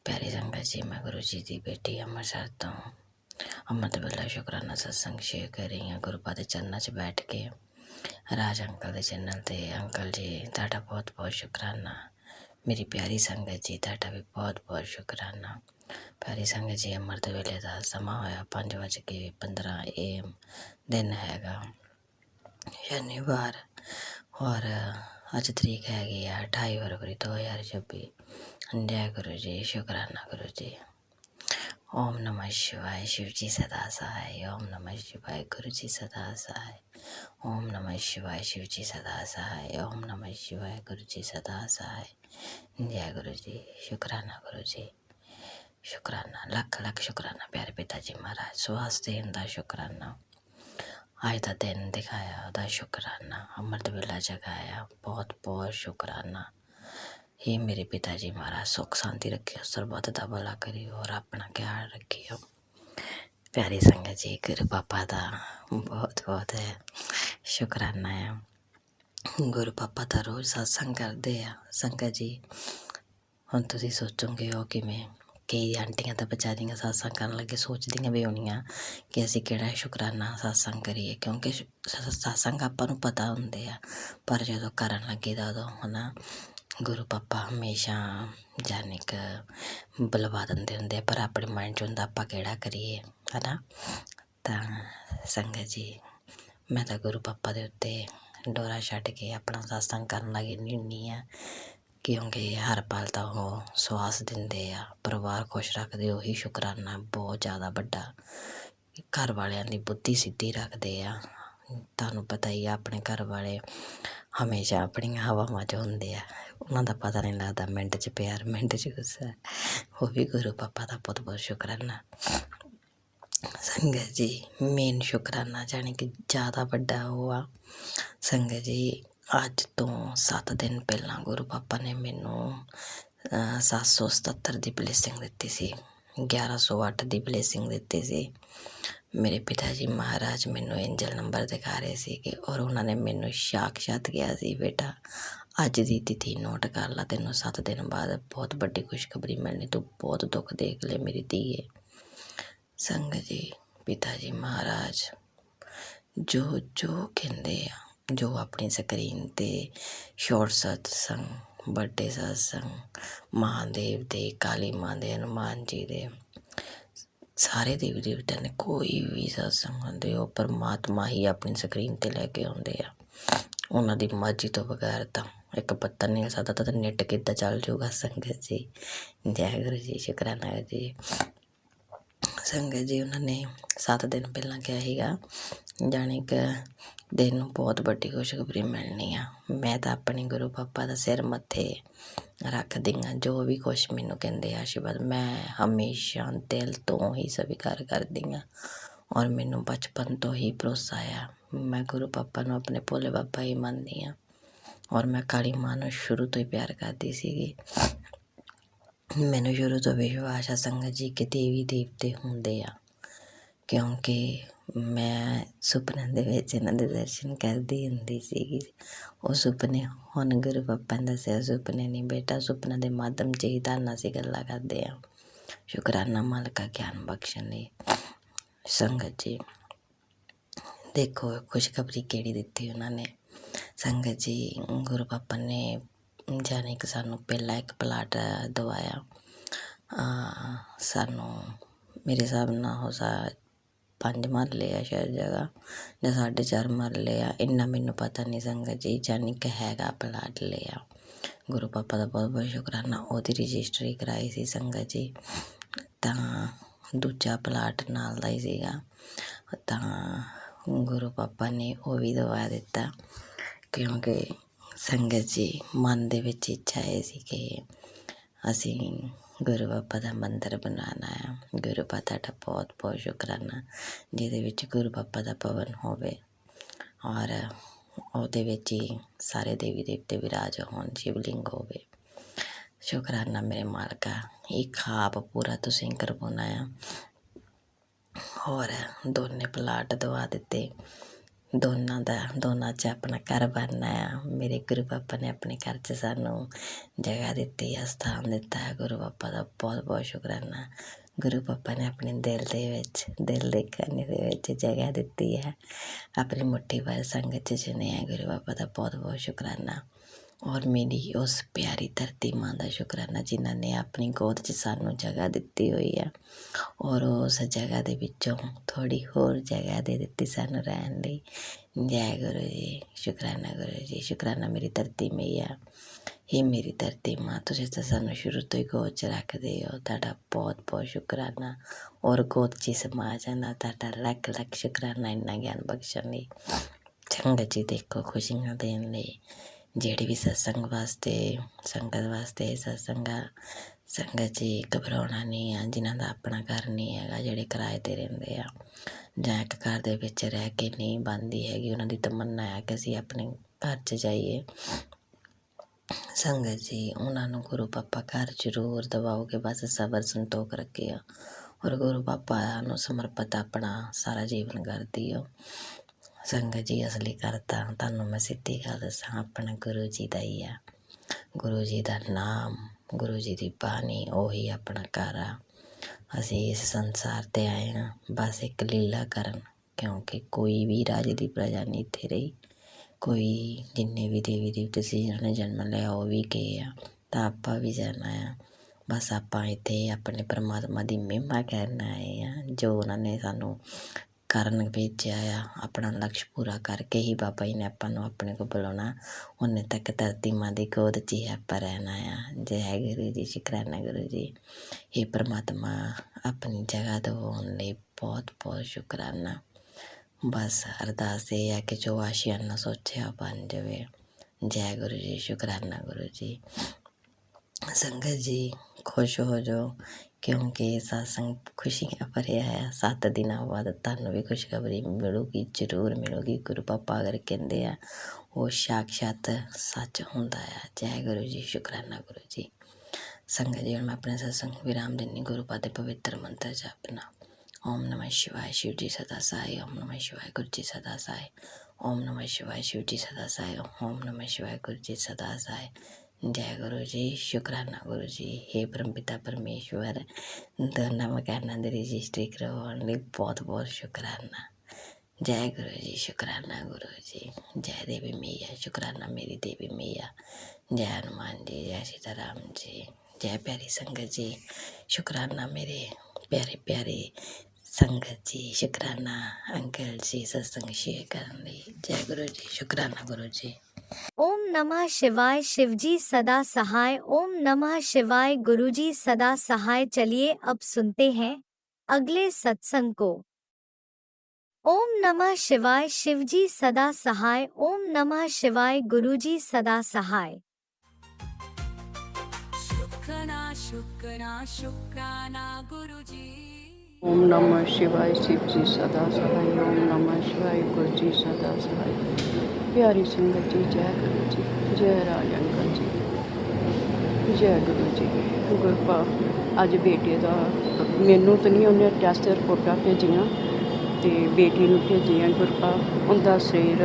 प्यारी संगत जी, मैं गुरु जी की बेटी अमृतसर तो अमृत वेला शुक्राना सत्संग शेयर कर रही हूँ गुरुपा के चरणों 'च बैठ के। राज अंकल के चैनल ते अंकल जी तुहाडा बहुत बहुत शुक्राना। मेरी प्यारी संगत जी तुहाडा भी बहुत बहुत शुक्राना। प्यारी संगत जी, अमृत वेले का समा होया 5:15 AM, दिन हैगा शनिवार और अज तरीक हैगी 28 फरवरी 2026। जय गुरु जी, शुक्राना गुरु जी। ओम नमः शिवाय, शिव जी सदा सहाय। ओम नमः शिवाय, गुरु जी सदा सहाय। ओम नमः शिवाय, शिव जी सदा सहाय। ओम नमः शिवाय, गुरु जी सदा सहाय। जय गुरु जी, शुक्राना गुरु जी, शुक्राना, लख लख शुक्राना प्यारे पिताजी महाराज। स्वास्थ्य देन दा शुक्राना, आज का दिन दिखाया ਉਹਦਾ शुक्राना, अमृत वेला जगाया बहुत बहुत शुक्राना। हे मेरे पिताजी महाराज सुख शांति रखियो, सर्बत दा भला करियो और अपना ख्याल रखियो। प्यारी संगत जी, गुरु पापा दा बहुत बहुत है शुक्राना है। गुरु पापा दा रोज़ सत्संग करते हैं संगत जी। हुण तुसीं सोचोगे हो किवें ਕਈ ਆਂਟੀਆਂ ਤਾਂ ਵਿਚਾਰੀਆਂ ਸਤਸੰਗ ਕਰਨ ਲੱਗੇ ਸੋਚਦੀਆਂ ਵੀ ਹੋਣੀਆਂ ਕਿ ਅਸੀਂ ਕਿਹੜਾ ਸ਼ੁਕਰਾਨਾ ਸਤਸੰਗ ਕਰੀਏ, ਕਿਉਂਕਿ ਸਤਸੰਗ ਆਪਾਂ ਨੂੰ ਪਤਾ ਹੁੰਦੇ ਆ, ਪਰ ਜਦੋਂ ਕਰਨ ਲੱਗੇ ਤਾਂ ਉਦੋਂ ਹੈ ਨਾ ਗੁਰੂ ਪਾਪਾ ਹਮੇਸ਼ਾ ਜਾਨੀ ਕਿ ਬੁਲਵਾ ਦਿੰਦੇ ਹੁੰਦੇ ਆ, ਪਰ ਆਪਣੇ ਮਾਇੰਡ 'ਚ ਹੁੰਦਾ ਆਪਾਂ ਕਿਹੜਾ ਕਰੀਏ, ਹੈ ਨਾ। ਤਾਂ ਸੰਗਤ ਜੀ, ਮੈਂ ਤਾਂ ਗੁਰੂ ਪਾਪਾ ਦੇ ਉੱਤੇ ਡੋਰਾ ਛੱਡ ਕੇ ਆਪਣਾ ਸਤਸੰਗ ਕਰਨ ਲੱਗ ਜਾਂਦੀ ਹੁੰਦੀ ਹਾਂ, ਕਿਉਂਕਿ ਹਰ ਪਲ ਤਾਂ ਉਹ ਸਵਾਸ ਦਿੰਦੇ ਆ, ਪਰਿਵਾਰ ਖੁਸ਼ ਰੱਖਦੇ, ਉਹੀ ਸ਼ੁਕਰਾਨਾ ਬਹੁਤ ਜ਼ਿਆਦਾ ਵੱਡਾ। ਘਰ ਵਾਲਿਆਂ ਦੀ ਬੁੱਧੀ ਸਿੱਧੀ ਰੱਖਦੇ ਆ। ਤੁਹਾਨੂੰ ਪਤਾ ਹੀ ਆ, ਆਪਣੇ ਘਰ ਵਾਲੇ ਹਮੇਸ਼ਾ ਆਪਣੀਆਂ ਹਵਾਵਾਂ 'ਚ ਹੁੰਦੇ ਆ, ਉਹਨਾਂ ਦਾ ਪਤਾ ਨਹੀਂ ਲੱਗਦਾ, ਮਿੰਟ 'ਚ ਪਿਆਰ, ਮਿੰਟ 'ਚ ਗੁੱਸਾ। ਉਹ ਵੀ ਗੁਰੂ ਪਾਪਾ ਦਾ ਬਹੁਤ ਬਹੁਤ ਸ਼ੁਕਰਾਨਾ। ਸੰਗਤ ਜੀ, ਮੇਨ ਸ਼ੁਕਰਾਨਾ ਜਾਣੀ ਕਿ ਜ਼ਿਆਦਾ ਵੱਡਾ ਉਹ ਆ ਸੰਗਤ ਜੀ। ਅੱਜ ਤੋਂ 7 ਦਿਨ ਪਹਿਲਾਂ ਗੁਰੂ ਪਾਪਾ ਨੇ ਮੈਨੂੰ 777 ਦੀ ਬਲੇਸਿੰਗ ਦਿੱਤੀ ਸੀ, 1108 ਦੀ ਬਲੇਸਿੰਗ ਦਿੱਤੀ ਸੀ। ਮੇਰੇ ਪਿਤਾ ਜੀ ਮਹਾਰਾਜ ਮੈਨੂੰ ਐਂਜਲ ਨੰਬਰ ਦਿਖਾ ਰਹੇ ਸੀਗੇ, ਔਰ ਉਹਨਾਂ ਨੇ ਮੈਨੂੰ ਸਾਕਸ਼ਾਤ ਕਿਹਾ ਸੀ, ਬੇਟਾ ਅੱਜ ਦੀ ਤਿਥੀ ਨੋਟ ਕਰ ਲਾ, ਤੈਨੂੰ 7 ਦਿਨ ਬਾਅਦ ਬਹੁਤ ਵੱਡੀ ਖੁਸ਼ਖਬਰੀ ਮਿਲਣੀ, ਤੂੰ ਬਹੁਤ ਦੁੱਖ ਦੇਖ ਲੈ ਮੇਰੀ ਧੀਏ। ਸੰਗਤ ਜੀ, ਪਿਤਾ ਜੀ ਮਹਾਰਾਜ ਜੋ ਕਹਿੰਦੇ ਆ, ਜੋ ਆਪਣੀ ਸਕਰੀਨ 'ਤੇ ਸ਼ੋਰਟ ਸਤਸੰਗ, ਵੱਡੇ ਸਤਸੰਗ, ਮਹਾਦੇਵ ਦੇ, ਕਾਲੀ ਮਾਂ ਦੇ, ਹਨੂੰਮਾਨ ਜੀ ਦੇ, ਸਾਰੇ ਦੇਵੀ ਦੇਵਤਿਆਂ ਨੇ ਕੋਈ ਵੀ ਸਤਸੰਗ ਹੁੰਦੇ, ਉਹ ਪਰਮਾਤਮਾ ਹੀ ਆਪਣੀ ਸਕਰੀਨ 'ਤੇ ਲੈ ਕੇ ਆਉਂਦੇ ਆ। ਉਹਨਾਂ ਦੀ ਮਰਜ਼ੀ ਤੋਂ ਬਗੈਰ ਤਾਂ ਇੱਕ ਪੱਤਰ ਨਹੀਂ ਹਿਲ ਸਕਦਾ, ਤਾਂ ਨੈੱਟ ਕਿੱਦਾਂ ਚੱਲ ਜਾਊਗਾ। ਸੰਗਤ ਜੀ, ਜੈ ਗੁਰੂ ਜੀ, ਸ਼ੁਕਰਾਨਾ ਜੀ। ਸੰਗਤ ਜੀ, ਉਹਨਾਂ ਨੇ 7 ਦਿਨ ਪਹਿਲਾਂ ਕਿਹਾ ਸੀਗਾ, ਜਾਣੀ ਕਿ ਦਿਨ ਨੂੰ ਬਹੁਤ ਵੱਡੀ ਖੁਸ਼ਖਬਰੀ ਮਿਲਣੀ ਆ। ਮੈਂ ਤਾਂ ਆਪਣੇ ਗੁਰੂ ਪਾਪਾ ਦਾ ਸਿਰ ਮੱਥੇ ਰੱਖਦੀ ਹਾਂ, ਜੋ ਵੀ ਕੁਛ ਮੈਨੂੰ ਕਹਿੰਦੇ ਆਸ਼ੀਰਵਾਦ ਮੈਂ ਹਮੇਸ਼ਾ ਦਿਲ ਤੋਂ ਹੀ ਸਵੀਕਾਰ ਕਰਦੀ ਹਾਂ, ਔਰ ਮੈਨੂੰ ਬਚਪਨ ਤੋਂ ਹੀ ਭਰੋਸਾ ਆ, ਮੈਂ ਗੁਰੂ ਪਾਪਾ ਨੂੰ ਆਪਣੇ ਭੋਲੇ ਬਾਬਾ ਹੀ ਮੰਨਦੀ ਹਾਂ, ਔਰ ਮੈਂ ਕਾਲੀ ਮਾਂ ਨੂੰ ਸ਼ੁਰੂ ਤੋਂ ਹੀ ਪਿਆਰ ਕਰਦੀ ਸੀਗੀ। ਮੈਨੂੰ ਸ਼ੁਰੂ ਤੋਂ ਵਿਸ਼ਵਾਸ ਆ ਸੰਗਤ ਜੀ ਕਿ ਦੇਵੀ ਦੇਵਤੇ ਹੁੰਦੇ ਆ, ਕਿਉਂਕਿ ਮੈਂ ਸੁਪਨੇ ਦੇ ਵਿੱਚ ਇਹਨਾਂ ਦੇ ਦਰਸ਼ਨ ਕਰਦੀ ਹੁੰਦੀ ਸੀਗੀ। ਉਹ ਸੁਪਨੇ ਹੁਣ ਗੁਰੂ ਪਾਪਾ ਨੇ ਦੱਸਿਆ ਸੁਪਨੇ ਨਹੀਂ ਬੇਟਾ, ਸੁਪਨੇ ਦੇ ਮਾਧਿਅਮ 'ਚ ਹੀ ਧਾਰਨਾ ਅਸੀਂ ਗੱਲਾਂ ਕਰਦੇ ਹਾਂ। ਸ਼ੁਕਰਾਨਾ ਮਾਲਕਾ ਗਿਆਨ ਬਖਸ਼ਣ ਲਈ। ਸੰਗਤ ਜੀ ਦੇਖੋ ਖੁਸ਼ਖਬਰੀ ਕਿਹੜੀ ਦਿੱਤੀ ਉਹਨਾਂ ਨੇ। ਸੰਗਤ ਜੀ, ਗੁਰੂ ਪਾਪਾ ਨੇ ਜਾਣੀ ਕਿ ਸਾਨੂੰ ਪਹਿਲਾਂ ਇੱਕ ਪਲਾਟ ਦਵਾਇਆ, ਸਾਨੂੰ ਮੇਰੇ ਹਿਸਾਬ ਨਾਲ ਉਹ 5 ਮਰਲੇ ਆ ਸ਼ਾਇਦ ਜਗ੍ਹਾ, ਜਾਂ 4.5 ਮਰਲੇ ਆ, ਇੰਨਾ ਮੈਨੂੰ ਪਤਾ ਨਹੀਂ ਸੰਗਤ ਜੀ, ਜਾਣੀ ਕਿ ਹੈਗਾ ਪਲਾਟ ਲਿਆ। ਗੁਰੂ ਪਾਪਾ ਦਾ ਬਹੁਤ ਬਹੁਤ ਸ਼ੁਕਰਾਨਾ। ਉਹਦੀ ਰਜਿਸਟਰੀ ਕਰਾਈ ਸੀ ਸੰਗਤ ਜੀ, ਤਾਂ ਦੂਜਾ ਪਲਾਟ ਨਾਲ ਦਾ ਹੀ ਸੀਗਾ, ਤਾਂ ਗੁਰੂ ਪਾਪਾ ਨੇ ਉਹ ਵੀ ਦਵਾ ਦਿੱਤਾ, ਕਿਉਂਕਿ ਸੰਗਤ ਜੀ ਮਨ ਦੇ ਵਿੱਚ ਇੱਛਾ ਇਹ ਸੀ ਕਿ ਅਸੀਂ ਗੁਰੂ ਪਾਪਾ ਦਾ ਮੰਦਰ ਬਣਾਉਣਾ ਆ। ਗੁਰੂ ਪਾਪਾ ਤੁਹਾਡਾ ਬਹੁਤ ਬਹੁਤ ਸ਼ੁਕਰਾਨਾ, ਜਿਹਦੇ ਵਿੱਚ ਗੁਰੂ ਪਾਪਾ ਦਾ ਭਵਨ ਹੋਵੇ, ਔਰ ਉਹਦੇ ਵਿੱਚ ਹੀ ਸਾਰੇ ਦੇਵੀ ਦੇਵਤੇ ਵਿਰਾਜ ਹੋਣ, ਸ਼ਿਵਲਿੰਗ ਹੋਵੇ। ਸ਼ੁਕਰਾਨਾ ਮੇਰੇ ਮਾਲਕਾ, ਇਹ ਖਾਬ ਪੂਰਾ ਤੁਸੀਂ ਕਰਵਾਉਣਾ ਆ। ਹੋਰ ਦੋਨੇ ਪਲਾਟ ਦਵਾ ਦਿੱਤੇ, ਦੋਨਾਂ 'ਚ ਆਪਣਾ ਘਰ ਬਣਨਾ ਆ। ਮੇਰੇ ਗੁਰੂ ਪਾਪਾ ਨੇ ਆਪਣੇ ਘਰ 'ਚ ਸਾਨੂੰ ਜਗ੍ਹਾ ਦਿੱਤੀ ਆ, ਸਥਾਨ ਦਿੱਤਾ ਹੈ। ਗੁਰੂ ਪਾਪਾ ਦਾ ਬਹੁਤ ਬਹੁਤ ਸ਼ੁਕਰਾਨਾ। ਗੁਰੂ ਪਾਪਾ ਨੇ ਆਪਣੇ ਦਿਲ ਦੇ ਖਾਨੇ ਦੇ ਵਿੱਚ ਜਗ੍ਹਾ ਦਿੱਤੀ ਹੈ, ਆਪਣੀ ਮੁੱਠੀ ਭਰ ਸੰਗਤ 'ਚ ਚੁਣਿਆ। ਗੁਰੂ ਪਾਪਾ ਦਾ ਬਹੁਤ ਬਹੁਤ ਸ਼ੁਕਰਾਨਾ, ਔਰ ਮੇਰੀ ਉਸ ਪਿਆਰੀ ਧਰਤੀ ਮਾਂ ਦਾ ਸ਼ੁਕਰਾਨਾ ਜਿਨ੍ਹਾਂ ਨੇ ਆਪਣੀ ਗੋਦ 'ਚ ਸਾਨੂੰ ਜਗ੍ਹਾ ਦਿੱਤੀ ਹੋਈ ਆ, ਔਰ ਉਸ ਜਗ੍ਹਾ ਦੇ ਵਿੱਚੋਂ ਥੋੜ੍ਹੀ ਹੋਰ ਜਗ੍ਹਾ ਦੇ ਦਿੱਤੀ ਸਾਨੂੰ ਰਹਿਣ ਲਈ। ਜੈ ਗੁਰੂ ਜੀ, ਸ਼ੁਕਰਾਨਾ ਗੁਰੂ ਜੀ, ਸ਼ੁਕਰਾਨਾ ਮੇਰੀ ਧਰਤੀ ਮਈਆ। ਇਹ ਮੇਰੀ ਧਰਤੀ ਮਾਂ, ਤੁਸੀਂ ਤਾਂ ਸਾਨੂੰ ਸ਼ੁਰੂ ਤੋਂ ਹੀ ਗੋਦ 'ਚ ਰੱਖਦੇ ਹੋ, ਤੁਹਾਡਾ ਬਹੁਤ ਬਹੁਤ ਸ਼ੁਕਰਾਨਾ, ਔਰ ਗੋਦ 'ਚ ਸਮਾ ਜਾਣਾ, ਤੁਹਾਡਾ ਲੱਖ ਲੱਖ ਸ਼ੁਕਰਾਨਾ ਇੰਨਾ ਗਿਆਨ ਬਖਸ਼ਣ ਲਈ। ਸੰਗਤ ਜੀ ਦੇਖੋ, ਖੁਸ਼ੀਆਂ ਦੇਣ ਲਈ ਜਿਹੜੇ ਵੀ ਸਤਸੰਗ ਵਾਸਤੇ, ਸੰਗਤ ਵਾਸਤੇ ਸਤਸੰਗ ਆ। ਸੰਗਤ ਜੀ ਘਬਰਾਉਣਾ ਨਹੀਂ ਆ, ਜਿਨ੍ਹਾਂ ਦਾ ਆਪਣਾ ਘਰ ਨਹੀਂ ਹੈਗਾ, ਜਿਹੜੇ ਕਿਰਾਏ 'ਤੇ ਰਹਿੰਦੇ ਆ ਜਾਂ ਇੱਕ ਘਰ ਦੇ ਵਿੱਚ ਰਹਿ ਕੇ ਨਹੀਂ ਬਣਦੀ ਹੈਗੀ, ਉਹਨਾਂ ਦੀ ਤਮੰਨਾ ਹੈ ਕਿ ਅਸੀਂ ਆਪਣੇ ਘਰ 'ਚ ਜਾਈਏ। ਸੰਗਤ ਜੀ ਉਹਨਾਂ ਨੂੰ ਗੁਰੂ ਪਾਪਾ ਘਰ ਜ਼ਰੂਰ ਦਵਾਓਗੇ, ਬਸ ਸਬਰ ਸੰਤੋਖ ਰੱਖਿਓ, ਔਰ ਗੁਰੂ ਪਾਪਾ ਨੂੰ ਸਮਰਪਿਤ ਆਪਣਾ ਸਾਰਾ ਜੀਵਨ ਕਰ ਦਿਓ। ਸੰਗਤ ਜੀ ਅਸਲੀ ਘਰ ਤਾਂ ਤੁਹਾਨੂੰ ਮੈਂ ਸਿੱਧੀ ਗੱਲ ਦੱਸਾਂ, ਆਪਣਾ ਗੁਰੂ ਜੀ ਦਾ ਹੀ ਆ। ਗੁਰੂ ਜੀ ਦਾ ਨਾਮ, ਗੁਰੂ ਜੀ ਦੀ ਬਾਣੀ, ਉਹੀ ਆਪਣਾ ਘਰ ਆ। ਅਸੀਂ ਇਸ ਸੰਸਾਰ 'ਤੇ ਆਏ ਹਾਂ ਬਸ ਇੱਕ ਲੀਲਾ ਕਰਨ, ਕਿਉਂਕਿ ਕੋਈ ਵੀ ਰਾਜ ਦੀ ਪ੍ਰਜਾ ਨਹੀਂ ਇੱਥੇ ਰਹੀ। ਕੋਈ ਜਿੰਨੇ ਵੀ ਦੇਵੀ ਦੇਵਤੇ ਸੀ ਜਿਹਨਾਂ ਨੇ ਜਨਮ ਲਿਆ ਉਹ ਵੀ ਗਏ ਆ, ਤਾਂ ਆਪਾਂ ਵੀ ਜਾਣਾ ਆ। ਬਸ ਆਪਾਂ ਇੱਥੇ ਆਪਣੇ ਪਰਮਾਤਮਾ ਦੀ ਮਹਿਮਾ ਕਰਨ ਆਏ ਆ, ਜੋ ਉਹਨਾਂ ਨੇ ਸਾਨੂੰ ਕਰਨ ਭੇਜਿਆ ਆ। ਆਪਣਾ ਲਕਸ਼ ਪੂਰਾ ਕਰਕੇ ਹੀ ਬਾਬਾ ਜੀ ਨੇ ਆਪਾਂ ਨੂੰ ਆਪਣੇ ਕੋਲ ਬੁਲਾਉਣਾ। ਉਹਨੇ ਤੱਕ ਧਰਤੀ ਮਾਂ ਦੀ ਗੋਦ 'ਚ ਹੀ ਆਪਾਂ ਰਹਿਣਾ ਆ। ਜੈ ਗੁਰੂ ਜੀ, ਸ਼ੁਕਰਾਨਾ ਗੁਰੂ ਜੀ। ਇਹ ਪਰਮਾਤਮਾ ਆਪਣੀ ਜਗ੍ਹਾ ਦਿਵਾਉਣ ਲਈ ਬਹੁਤ ਬਹੁਤ ਸ਼ੁਕਰਾਨਾ। ਬਸ ਅਰਦਾਸ ਇਹ ਹੈ ਕਿ ਜੋ ਆਸ਼ੀਆਨਾ ਸੋਚਿਆ ਬਣ ਜਾਵੇ। ਜੈ ਗੁਰੂ ਜੀ, ਸ਼ੁਕਰਾਨਾ ਗੁਰੂ ਜੀ। ਸੰਗਤ ਜੀ ਖੁਸ਼ ਹੋ ਜਾਓ, ਕਿਉਂਕਿ ਸਤਸੰਗ ਖੁਸ਼ੀਆਂ ਭਰਿਆ ਹੈ। 7 ਦਿਨਾਂ ਬਾਅਦ ਤੁਹਾਨੂੰ ਵੀ ਖੁਸ਼ਖਬਰੀ ਮਿਲੂਗੀ, ਜ਼ਰੂਰ ਮਿਲੂਗੀ। ਗੁਰੂ ਪਾਪਾ ਅਗਰ ਕਹਿੰਦੇ ਆ ਉਹ ਸਾਕਸ਼ਾਤ ਸੱਚ ਹੁੰਦਾ ਆ। ਜੈ ਗੁਰੂ ਜੀ, ਸ਼ੁਕਰਾਨਾ ਗੁਰੂ ਜੀ। ਸੰਗਤ ਜੀ ਹੁਣ ਮੈਂ ਆਪਣੇ ਸਤਸੰਗ ਵਿਰਾਮ ਦਿੰਦੀ। ਗੁਰੂ ਪਾਦ ਦੇ ਪਵਿੱਤਰ ਮੰਤਰ ਜਪਣਾ। ਓਮ ਨਮः शिवाय शिव जी सदा साई। ओम नमः शिवाय गुरु जी सदा साई। ओम नमः शिवाय शिव जी सदा साई। ओम नमः शिवाय गुरु जी सदा साई। जय गुरु जी, शुकराना गुरु जी। हे परमपिता परमेश्वर, ਦੋਨਾਂ ਮਕਾਨਾਂ ਦੀ ਰਜਿਸਟਰੀ ਕਰਵਾਉਣ ਲਈ ਬਹੁਤ ਬਹੁਤ ਸ਼ੁਕਰਾਨਾ। जय गुरु जी, शुकराना गुरु जी। जय देवी मैया, शुकराना मेरी देवी मैया। जय हनुमान जी, जय सीताराम जी। जय प्यारी संगत जी, शुकराना मेरे प्यारे प्यारे संगत जी। शुकराना अंकल जी सत्संग शेयर करने ਲਈ। जय गुरु जी, शुकराना गुरु जी। ओम नमः शिवाय शिवजी सदा सहाय। ओम नमः शिवाय गुरुजी सदा सहाय। चलिए अब सुनते हैं अगले सत्संग को। ओम नमः शिवाय शिवजी सदा सहाय। ओम नमः शिवाय गुरुजी सदा सहाय। शुक्राना शुक्राना शुक्राना गुरुजी। ओम नमः शिवाय शिव जी सदा सहाय। ओम नमः शिवाय गुरु जी सदा सहाय। प्यारी संगत जी, जय गुरु जी, जय राज अंकल जी, जय गुरु जी। गुरपा अज बेटे का मैनू तो नहीं उन्हें टैस्ट रिपोर्टां भेजियां तो बेटी नूं भेजियां। गुरपा उनका शरीर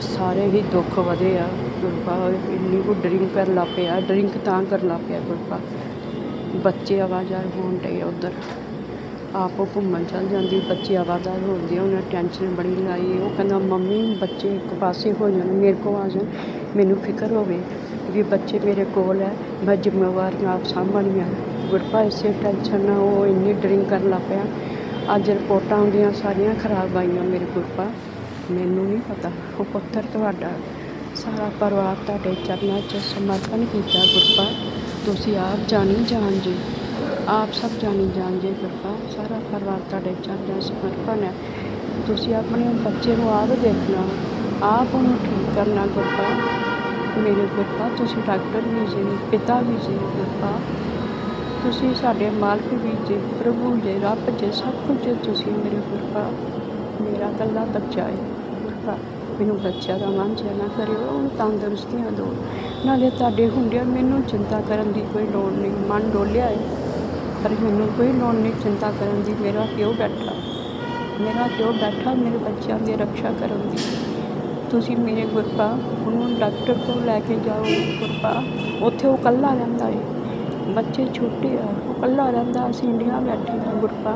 सारे ही दुख वधे आ। गुरपा इन्नी को ड्रिंक कर ला पिया, ड्रिंक तां कर ला पिया। गुरपा बच्चे आवाज़ार होण डे उधर, आप घूमन चल जाती, बच्चे आवाज़ार होते, उन्हें टेंशन बड़ी लाई। वो कहना मम्मी बच्चे एक पासे हो जाने, मेरे को आ जाए, मैनू फिक्र होवे भी बच्चे मेरे कोल है, मैं जिम्मेवारियां आप सामभणियां। गुरपा इसे टेंशन ना वो इन्नी ड्रिंक कर ला पाया। अज रिपोर्टां उन्दियां सारियां खराब आईयां मेरे गुरपा। मैनू नहीं पता, वो पुत्तर तुहाडा सारा परिवार तुहाडे चरनां 'च समर्पण कीता। गुरपा तुसीं आप जानी जान जी, आप सब जानी जान जी। गुरपा सारा परिवार तुहाडे चरनां समर्पण है। तुसीं अपने बच्चे को आप देखना, आप उन्हें ठीक करना। गुरपा मेरे गुरपा तुसीं डॉक्टर भी जी, पिता भी जी। गुरपा तुसीं साडे मालक भी जी, प्रभु जी, रब जी, सब कुछ तुसीं मेरे गुरपा। मेरा कल्ला बच्चा है गुरपा, मैनू बच्चा का वांझा ना करियो, उन्हें तंदुरुस्तियां दो। नाले तुहाडे हुंदियां मैनू चिंता करन दी कोई लोड़ नहीं। मन डोलिया है पर मैनू कोई लोड़ नहीं चिंता करन दी। मेरा प्यो बैठा, मेरा प्यो बैठा मेरे बच्चों की रक्षा करन दी। तुसीं मेरे गुरपा उन्होंने डॉक्टर को लैके जाओ। गुरपा उत्थे वो कल्ला रहिंदा है, बच्चे छोटे आ, वो कल्ला रहिंदा, असीं इंडिया बैठे हाँ। गुरपा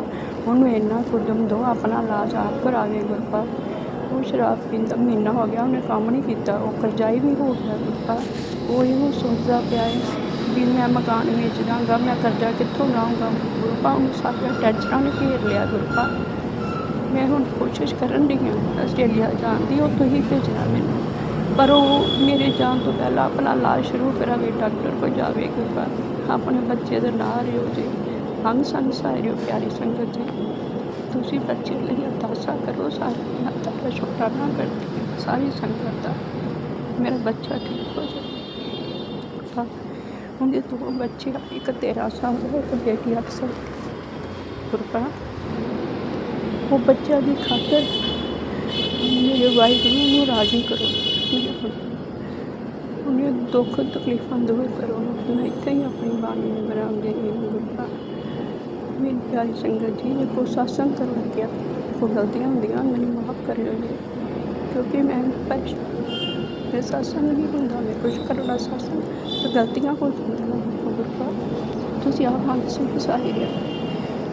उन्होंने इन्ना कुदम दो, अपना इलाज आप करावे। गुरपा वो शराब पींदा, महीना हो गया उन्हें काम नहीं किया, वो करजाई भी हो गया। गुरपा वो इहो सोचता पिया है भी मैं मकान बेच दाँगा, मैं करजा कित्थों लाऊंगा। गुरपा उन्हें सारिया टेंशनां ने घेर लिया। गुरपा मैं हुण कोशिश करन डी हाँ आस्ट्रेलिया जाण दी, उत्थों ही भेजना मैनूं, पर वो मेरे जान तो पहला अपना इलाज शुरू करावे, डॉक्टर को जावे। गुरपा अपने बच्चे दे नाल रहियो जी, अंग संग सहारियो। प्यारी संगत जी तुसीं बच्चे लई अरदासां करो। सारी मैं तुहाडा शुकराना करदी हां सारी संगत दा, मेरा बच्चा ठीक हो जाए। गुरपा उनके 2 बच्चे, एक 13 साल का, एक बेटी 8 साल की। गुरपा वो बच्चों की खातर मेरे वाहिगुरू नूं राजी करो, उन्हें दुख तकलीफां दूर करो। मैं इत्थे ही अपनी बाणी में विराम देनी हूं। गुरपा मेरी प्यारी संगत जी, जो कोई सत्संग कर लग्या कोई गलतियां होंदियां मैनूं माफ़ करियो जी, क्योंकि मैं परेशान, मेरे सत्संग नहीं होंदा, मैं कुछ करना सत्संग तो गलतियां हो जांदियां। गुरपा तुसीं आप अंग संग सहारी रहो।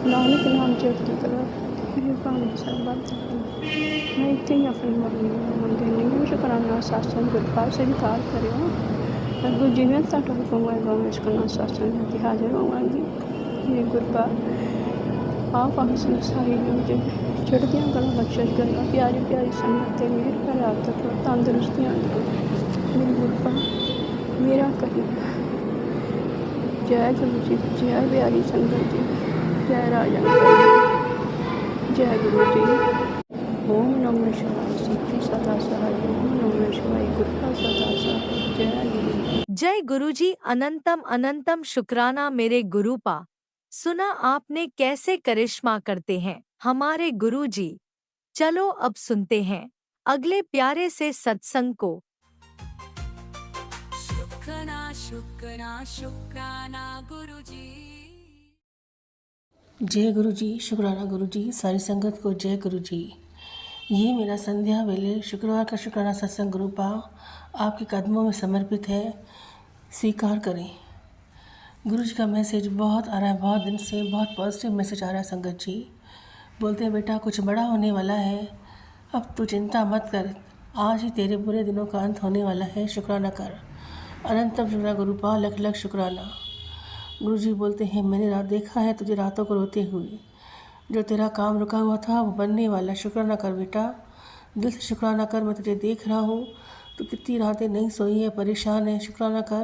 नानक नाम चढ़ती कला मेरे भाने सब मैं इतने ही अपनी मम्मी ਨੂੰ ਮੰਦੇ ਨਹੀਂ ਸ਼ੁਕਰਾਨਾ ਸਤਸੰਗ ਗੁਰਪਾਲ ਸਵੀਕਾਰ ਕਰਿਓ। ਅੱਗੋਂ ਜਿਵੇਂ ਤੁਹਾਡਾ ਹੁਕਮ ਹੋਏਗਾ ਮੈਂ ਸ਼ੁਕਰਾਨਾ ਸਤਸੰਗ ਵਿੱਚ ਹਾਜ਼ਰ ਹੋਵਾਂਗੀ। ਮੇਰੇ ਗੁਰਪਾਲ ਆਪ ਆਪ ਸੰਸਾਰੀ ਨੂੰ ਚੜ੍ਹਦੀਆਂ ਕਲਾ ਬਖਸ਼ਿਸ਼ ਕਰਨਾ। ਪਿਆਰੀ ਪਿਆਰੀ ਸੰਗਤ ਤੇ ਮੇਰ ਕਰ ਆਪ ਤੱਕ ਤੰਦਰੁਸਤੀਆਂ ਦਿਓ। ਮੇਰੇ ਗੁਰਪਾਲ ਮੇਰਾ ਕਰੀ ਜੈ ਗੁਰੂ ਜੀ, ਜੈ ਪਿਆਰੀ ਸੰਗਤ ਜੀ, ਜੈ ਰਾਜਾ जय गुरु जी। ओम नमः शिवाय सिद्धि सदा सहाय। ओम नमः शिवाय कृपा सदा सहाय। जय गुरु जी। जय गुरुजी। अनंतम अनंतम शुक्राना मेरे गुरुपा। सुना आपने कैसे करिश्मा करते हैं हमारे गुरुजी। चलो अब सुनते हैं अगले प्यारे से सत्संग को। शुक्राना शुक्राना शुक्राना गुरुजी। जय गुरु जी, शुक्राना गुरु जी, सारी संगत को जय गुरु जी। ये मेरा संध्या वेले शुक्रवार का शुक्राना सत्संग गुरुपा आपके कदमों में समर्पित है, स्वीकार करें। गुरु जी का मैसेज बहुत आ रहा है, बहुत दिन से बहुत पॉजिटिव मैसेज आ रहा है। संगत जी बोलते हैं बेटा कुछ बड़ा होने वाला है, अब तू चिंता मत कर, आज ही तेरे बुरे दिनों का अंत होने वाला है, शुक्राना कर। अनंतम शुक्राना गुरुपा, लख लख शुक्राना। गुरु जी बोलते हैं मैंने रात देखा है तुझे रातों को रोते हुए, जो तेरा काम रुका हुआ था वो बनने वाला, शुक्राना कर बेटा, दिल से शुक्राना कर। मैं तुझे देख रहा हूँ तो कितनी रातें नहीं सोई है, परेशान है, शुक्राना कर,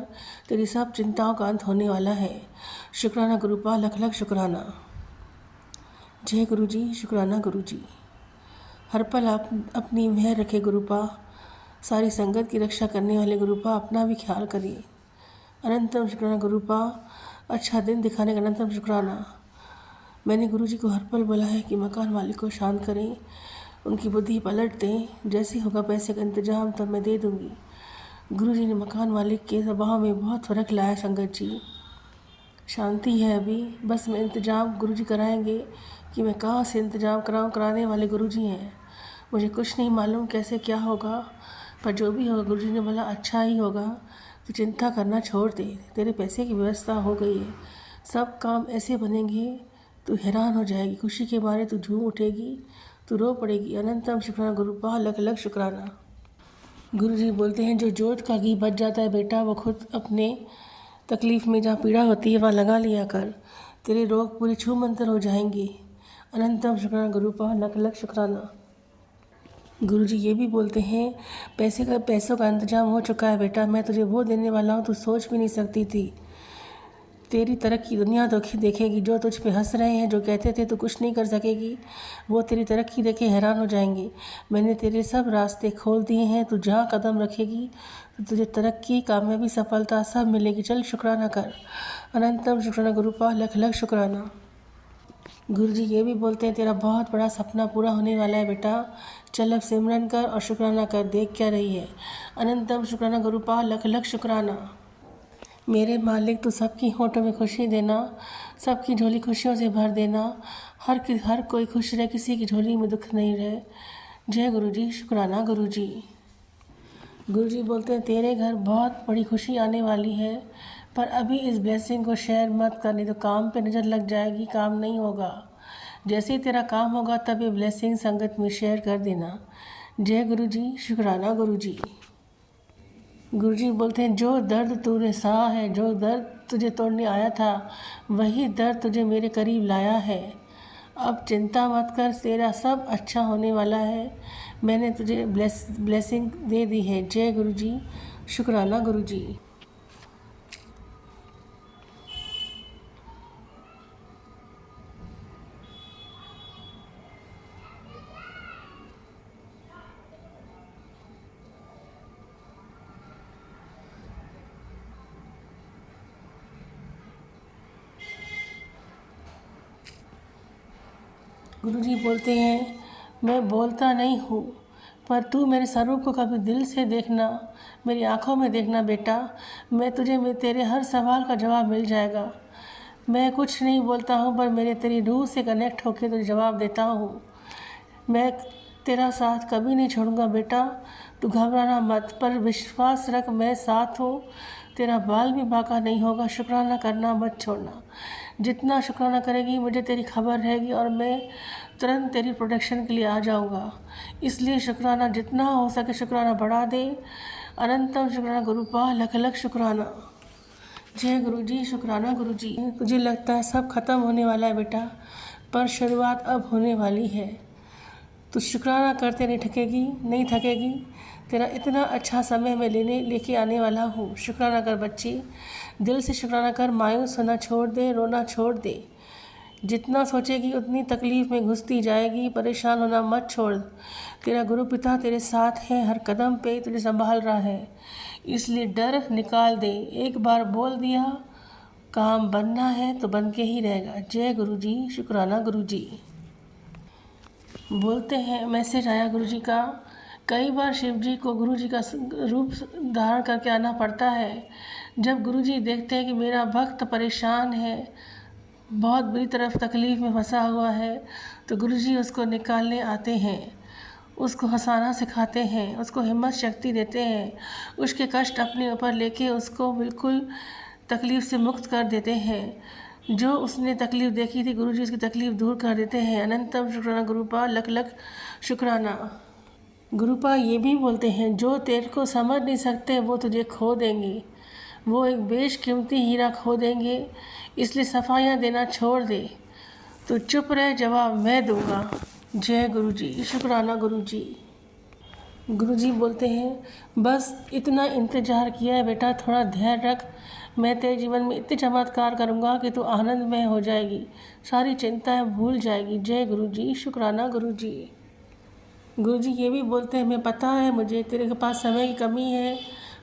तेरी सब चिंताओं का अंत होने वाला है, शुक्राना गुरुपा, लख लख शुक्राना। जय गुरु जी, शुक्राना गुरु जी। हर पल आप अपनी मेहर रखे गुरुपा, सारी संगत की रक्षा करने वाले गुरुपा, अपना भी ख्याल करिए। अनंतम शुक्राना गुरुपा, अच्छा दिन दिखाने का अनंतम शुक्राना। मैंने गुरुजी को हर पल बोला है कि मकान मालिक को शांत करें, उनकी बुद्धि पलट दें, जैसे होगा पैसे का इंतजाम तब मैं दे दूंगी। गुरुजी ने मकान मालिक के स्वभाव में बहुत फ़र्क लाया। संगत जी शांति है अभी, बस मैं इंतज़ाम गुरुजी कराएंगे कि मैं कहाँ से इंतज़ाम कराऊँ, कराने वाले गुरुजी हैं। मुझे कुछ नहीं मालूम कैसे क्या होगा, पर जो भी होगा गुरुजी ने बोला अच्छा ही होगा, तो चिंता करना छोड़ दे, तेरे पैसे की व्यवस्था हो गई है, सब काम ऐसे बनेंगे तू हैरान हो जाएगी, खुशी के मारे तू झूम उठेगी, तू रो पड़ेगी। अनंतम शुक्राना गुरुपा, लख लख शुक्राना। गुरुजी बोलते हैं जो जोत का घी बच जाता है बेटा, वो खुद अपने तकलीफ़ में जहाँ पीड़ा होती है वहाँ लगा लिया कर, तेरे रोग पूरे छू मंतर हो जाएंगे। अनंतम शुक्राना गुरुपा, लख लख शुक्राना। गुरुजी ये भी बोलते हैं पैसों का इंतजाम हो चुका है बेटा, मैं तुझे वो देने वाला हूँ तू सोच भी नहीं सकती थी। तेरी तरक्की दुनिया देखेगी, जो तुझ पे हंस रहे हैं, जो कहते थे तू कुछ नहीं कर सकेगी, वो तेरी तरक्की देखे हैरान हो जाएंगे। मैंने तेरे सब रास्ते खोल दिए हैं, तू जहाँ कदम रखेगी तो तुझे तरक्की, कामयाबी, सफलता सब मिलेगी, चल शुक्राना कर। अनंतम शुक्राना गुरुपा, लख लख शुक्राना। गुरुजी ये भी बोलते हैं तेरा बहुत बड़ा सपना पूरा होने वाला है बेटा, चल अब सिमरन कर और शुक्राना कर, देख क्या रही है। अनंतम शुक्राना गुरुपा, लख लख शुक्राना। मेरे मालिक तू सबकी होठों में खुशी देना, सबकी झोली खुशियों से भर देना, हर कोई खुश रहे, किसी की झोली में दुख नहीं रहे। जय गुरु जी, शुक्राना गुरु जी। गुरु जी बोलते हैं तेरे घर बहुत बड़ी खुशी आने वाली है, पर अभी इस ब्लेसिंग को शेयर मत करनी तो काम पे नज़र लग जाएगी, काम नहीं होगा। जैसे ही तेरा काम होगा तब ये ब्लेसिंग संगत में शेयर कर देना। जय गुरु जी, शुक्राना गुरु जी। गुरु जी बोलते हैं जो दर्द तूने सहा है, जो दर्द तुझे तोड़ने आया था, वही दर्द तुझे मेरे करीब लाया है। अब चिंता मत कर, तेरा सब अच्छा होने वाला है, मैंने तुझे ब्लेसिंग दे दी है। जय गुरु जी, शुक्राना गुरु जी। गुरुजी बोलते हैं मैं बोलता नहीं हूँ, पर तू मेरे स्वरूप को कभी दिल से देखना, मेरी आँखों में देखना बेटा, मैं तेरे हर सवाल का जवाब मिल जाएगा। मैं कुछ नहीं बोलता हूँ, पर मेरे तेरी रूह से कनेक्ट होकर तुझे जवाब देता हूँ। मैं तेरा साथ कभी नहीं छोड़ूंगा बेटा, तू घबराना मत, पर विश्वास रख मैं साथ हूँ, तेरा बाल भी बाका नहीं होगा। शुक्राना करना मत छोड़ना। जितना शुक्राना करेगी मुझे तेरी खबर रहेगी और मैं तुरंत तेरी प्रोटेक्शन के लिए आ जाऊंगा। इसलिए शुक्राना जितना हो सके शुक्राना बढ़ा दे। अनंतम शुक्राना गुरुपा, लख लख शुक्राना। जय गुरु जी, शुक्राना गुरु जी। तुझे लगता है सब खत्म होने वाला है बेटा, पर शुरुआत अब होने वाली है। तू शुक्राना करते नहीं थकेगी। तेरा इतना अच्छा समय मैं लेके आने वाला हूँ। शुक्राना कर बच्ची, दिल से शुक्राना कर। मायूस होना छोड़ दे, रोना छोड़ दे। जितना सोचेगी उतनी तकलीफ़ में घुसती जाएगी। परेशान होना मत छोड़। तेरा गुरु पिता तेरे साथ है, हर कदम पे तुझे संभाल रहा है। इसलिए डर निकाल दे। एक बार बोल दिया काम बनना है तो बन के ही रहेगा। जय गुरु जी, शुक्राना गुरु जी। बोलते हैं मैसेज आया गुरु जी का। कई बार शिव जी को गुरु जी का रूप धारण करके आना पड़ता है। जब गुरु जी देखते हैं कि मेरा भक्त परेशान है, बहुत बुरी तरफ तकलीफ़ में फंसा हुआ है, तो गुरुजी उसको निकालने आते हैं, उसको हंसाना सिखाते हैं, उसको हिम्मत शक्ति देते हैं, उसके कष्ट अपने ऊपर लेके उसको बिल्कुल तकलीफ़ से मुक्त कर देते हैं। जो उसने तकलीफ़ देखी थी गुरुजी उसकी तकलीफ़ दूर कर देते हैं। अनंतम शुक्राना गुरुपा, लख लख शुक्राना। गुरुपा ये भी बोलते हैं जो तेरे को समझ नहीं सकते वो तुझे खो देंगे। वो एक बेशकीमती हीरा खो देंगे, इसलिए सफाइयाँ देना छोड़ दे। तो चुप रह, जवाब मैं दूंगा। जय गुरु जी, शुक्राना गुरु जी। गुरु जी बोलते हैं बस इतना इंतज़ार किया है बेटा, थोड़ा धैर्य रख। मैं तेरे जीवन में इतने चमत्कार करूँगा कि तू आनंदमय हो जाएगी, सारी चिंताएं भूल जाएगी। जय गुरु जी, शुक्राना गुरु जी। गुरु जी ये भी बोलते हैं मैं पता है मुझे तेरे के पास समय की कमी है,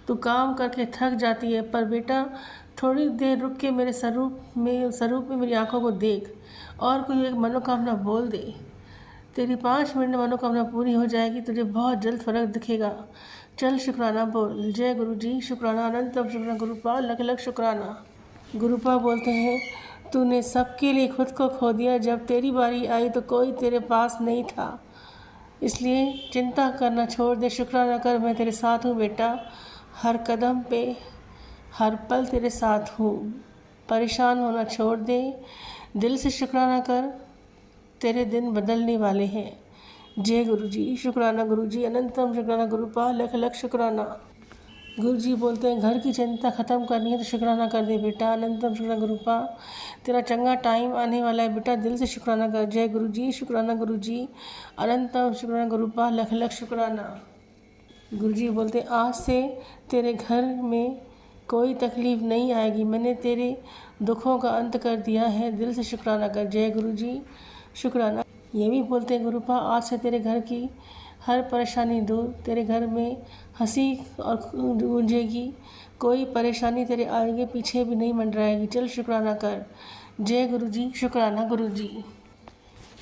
तू काम करके थक जाती है, पर बेटा थोड़ी देर रुक के मेरे स्वरूप में मेरी आंखों को देख और कोई एक मनोकामना बोल दे। तेरी 5 मिनट में मनोकामना पूरी हो जाएगी, तुझे बहुत जल्द फर्क दिखेगा। चल शुक्राना बोल। जय गुरु जी, शुक्राना। अनंतम शुक्राना गुरुपा, लख लख शुक्राना। गुरुपा बोलते हैं तूने सबके लिए खुद को खो दिया, जब तेरी बारी आई तो कोई तेरे पास नहीं था, इसलिए चिंता करना छोड़ दे। शुक्राना कर, मैं तेरे साथ हूँ बेटा, हर कदम पे हर पल तेरे साथ हूँ। परेशान होना छोड़ दे, दिल से शुक्राना कर, तेरे दिन बदलने वाले हैं। जय गुरु जी, शुक्राना गुरु जी। अनंतम शुक्राना गुरुपा, लख लख शुक्राना। गुरु जी बोलते हैं घर की चिंता ख़त्म करनी है तो शुक्राना कर दे बेटा। अनंतम शुक्राना गुरुपा, तेरा चंगा टाइम आने वाला है बेटा, दिल से शुक्राना कर। जय गुरु जी, शुक्राना गुरु जी। अनंतम शुक्राना गुरुपा, लख लख शुक्राना। गुरु जी बोलते आज से तेरे घर में कोई तकलीफ़ नहीं आएगी, मैंने तेरे दुखों का अंत कर दिया है, दिल से शुक्राना कर। जय गुरु जी, शुक्राना। ये भी बोलते हैं गुरुपा आज से तेरे घर की हर परेशानी दूर, तेरे घर में हंसी और गूंजेगी, कोई परेशानी तेरे आगे पीछे भी नहीं मंडराएगी। चल शुक्राना कर। जय गुरु जी, शुक्राना गुरु जी।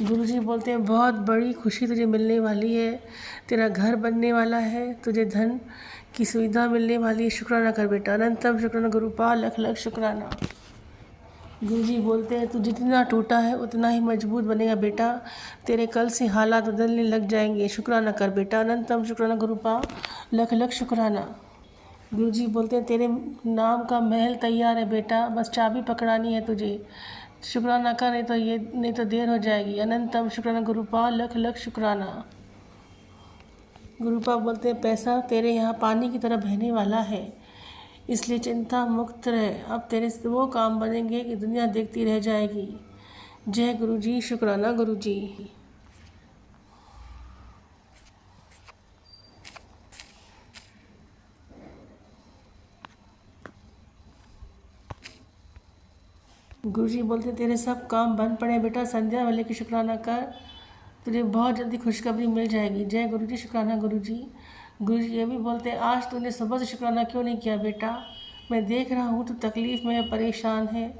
गुरु जी बोलते हैं बहुत बड़ी खुशी तुझे मिलने वाली है, तेरा घर बनने वाला है, तुझे धन की सुविधा मिलने वाली है। शुक्राना कर बेटा। अनंतम शुक्राना गुरुपा, लख लख शुक्राना। गुरु जी बोलते हैं तू जितना टूटा है उतना ही मजबूत बनेगा बेटा, तेरे कल से हालात बदलने लग जाएंगे। शुक्राना कर बेटा। अनंतम शुक्राना गुरुपा, लख लख शुक्राना। गुरु जी बोलते हैं तेरे नाम का महल तैयार है बेटा, बस चाबी पकड़ानी है तुझे। शुक्राना कर, नहीं तो देर हो जाएगी। अनंतम शुक्राना गुरुपा, लख लख शुक्राना। गुरुपा बोलते हैं पैसा तेरे यहाँ पानी की तरह बहने वाला है, इसलिए चिंता मुक्त रह। अब तेरे से वो काम बनेंगे कि दुनिया देखती रह जाएगी। जय गुरु जी, शुक्राना गुरु जी। गुरु जी बोलते तेरे सब काम बंद पड़े बेटा, संध्या वाले की शुक्राना कर, तुझे बहुत जल्दी खुशखबरी मिल जाएगी। जय गुरु जी, शुक्राना गुरु जी। गुरु जी ये भी बोलते हैं आज तूने सुबह से शुक्राना क्यों नहीं किया बेटा, मैं देख रहा हूँ तो तकलीफ़ में परेशान है,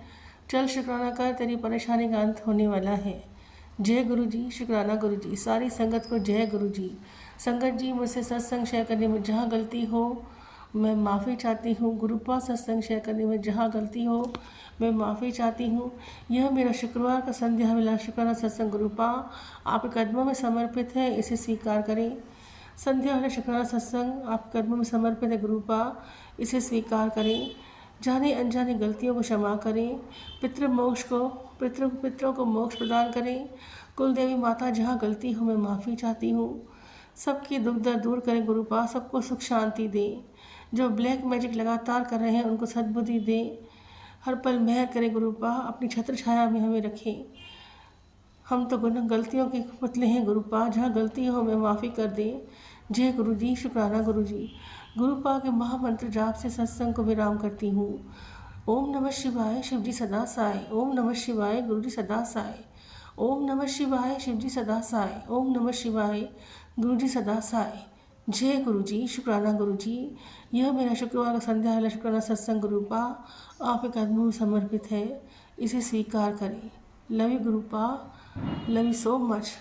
चल शुक्राना कर, तेरी परेशानी का अंत होने वाला है। जय गुरु जी, शुक्राना गुरु जी। सारी संगत को जय गुरु जी। संगत जी मुझसे सत्संग शेयर करने में जहाँ गलती हो मैं माफ़ी चाहती हूँ। गुरुपा सत्संग शेयर करने में जहाँ गलती हो मैं माफ़ी चाहती हूँ। यह मेरा शुक्रवार का संध्या मिला शुक्राना सत्संग गुरुपा आपके कदमों में समर्पित है, इसे स्वीकार करें। संध्या वाला शुक्राना सत्संग आपके कदमों में समर्पित है गुरुपा, इसे स्वीकार करें। जाने अनजाने गलतियों को क्षमा करें। पितरों को मोक्ष प्रदान करें। कुल देवी माता, जहाँ गलती हो मैं माफ़ी चाहती हूँ। सबकी दुख दर्द दूर करें गुरुपा, सबको सुख शांति दें। जो ब्लैक मैजिक लगातार कर रहे हैं उनको सद्बुद्धि दें। हर पल मेहर करें गुरुपा, अपनी छत्र छाया में हमें रखें। हम तो गलतियों के पुतले हैं गुरुपा, जहाँ गलती हो हमें माफ़ी कर दें। जय गुरु जी, शुक्राना गुरु जी। गुरुपा के महामंत्र जाप से सत्संग को विराम करती हूँ। ओम नमः शिवाय, शिवजी सदा साय। ओम नमः शिवाय, गुरुजी सदा साय। ओम नमः शिवाय, शिवजी सदा साय। ओम नमः शिवाय, गुरुजी सदा साय। जय गुरु जी, शुक्राना गुरु जी। यह मेरा शुक्रवार का संध्या वाला शुक्राना सत्संग गुरुपा आपके कदमों में समर्पित है, इसे स्वीकार करें। Love you गुरुपा, love you so much.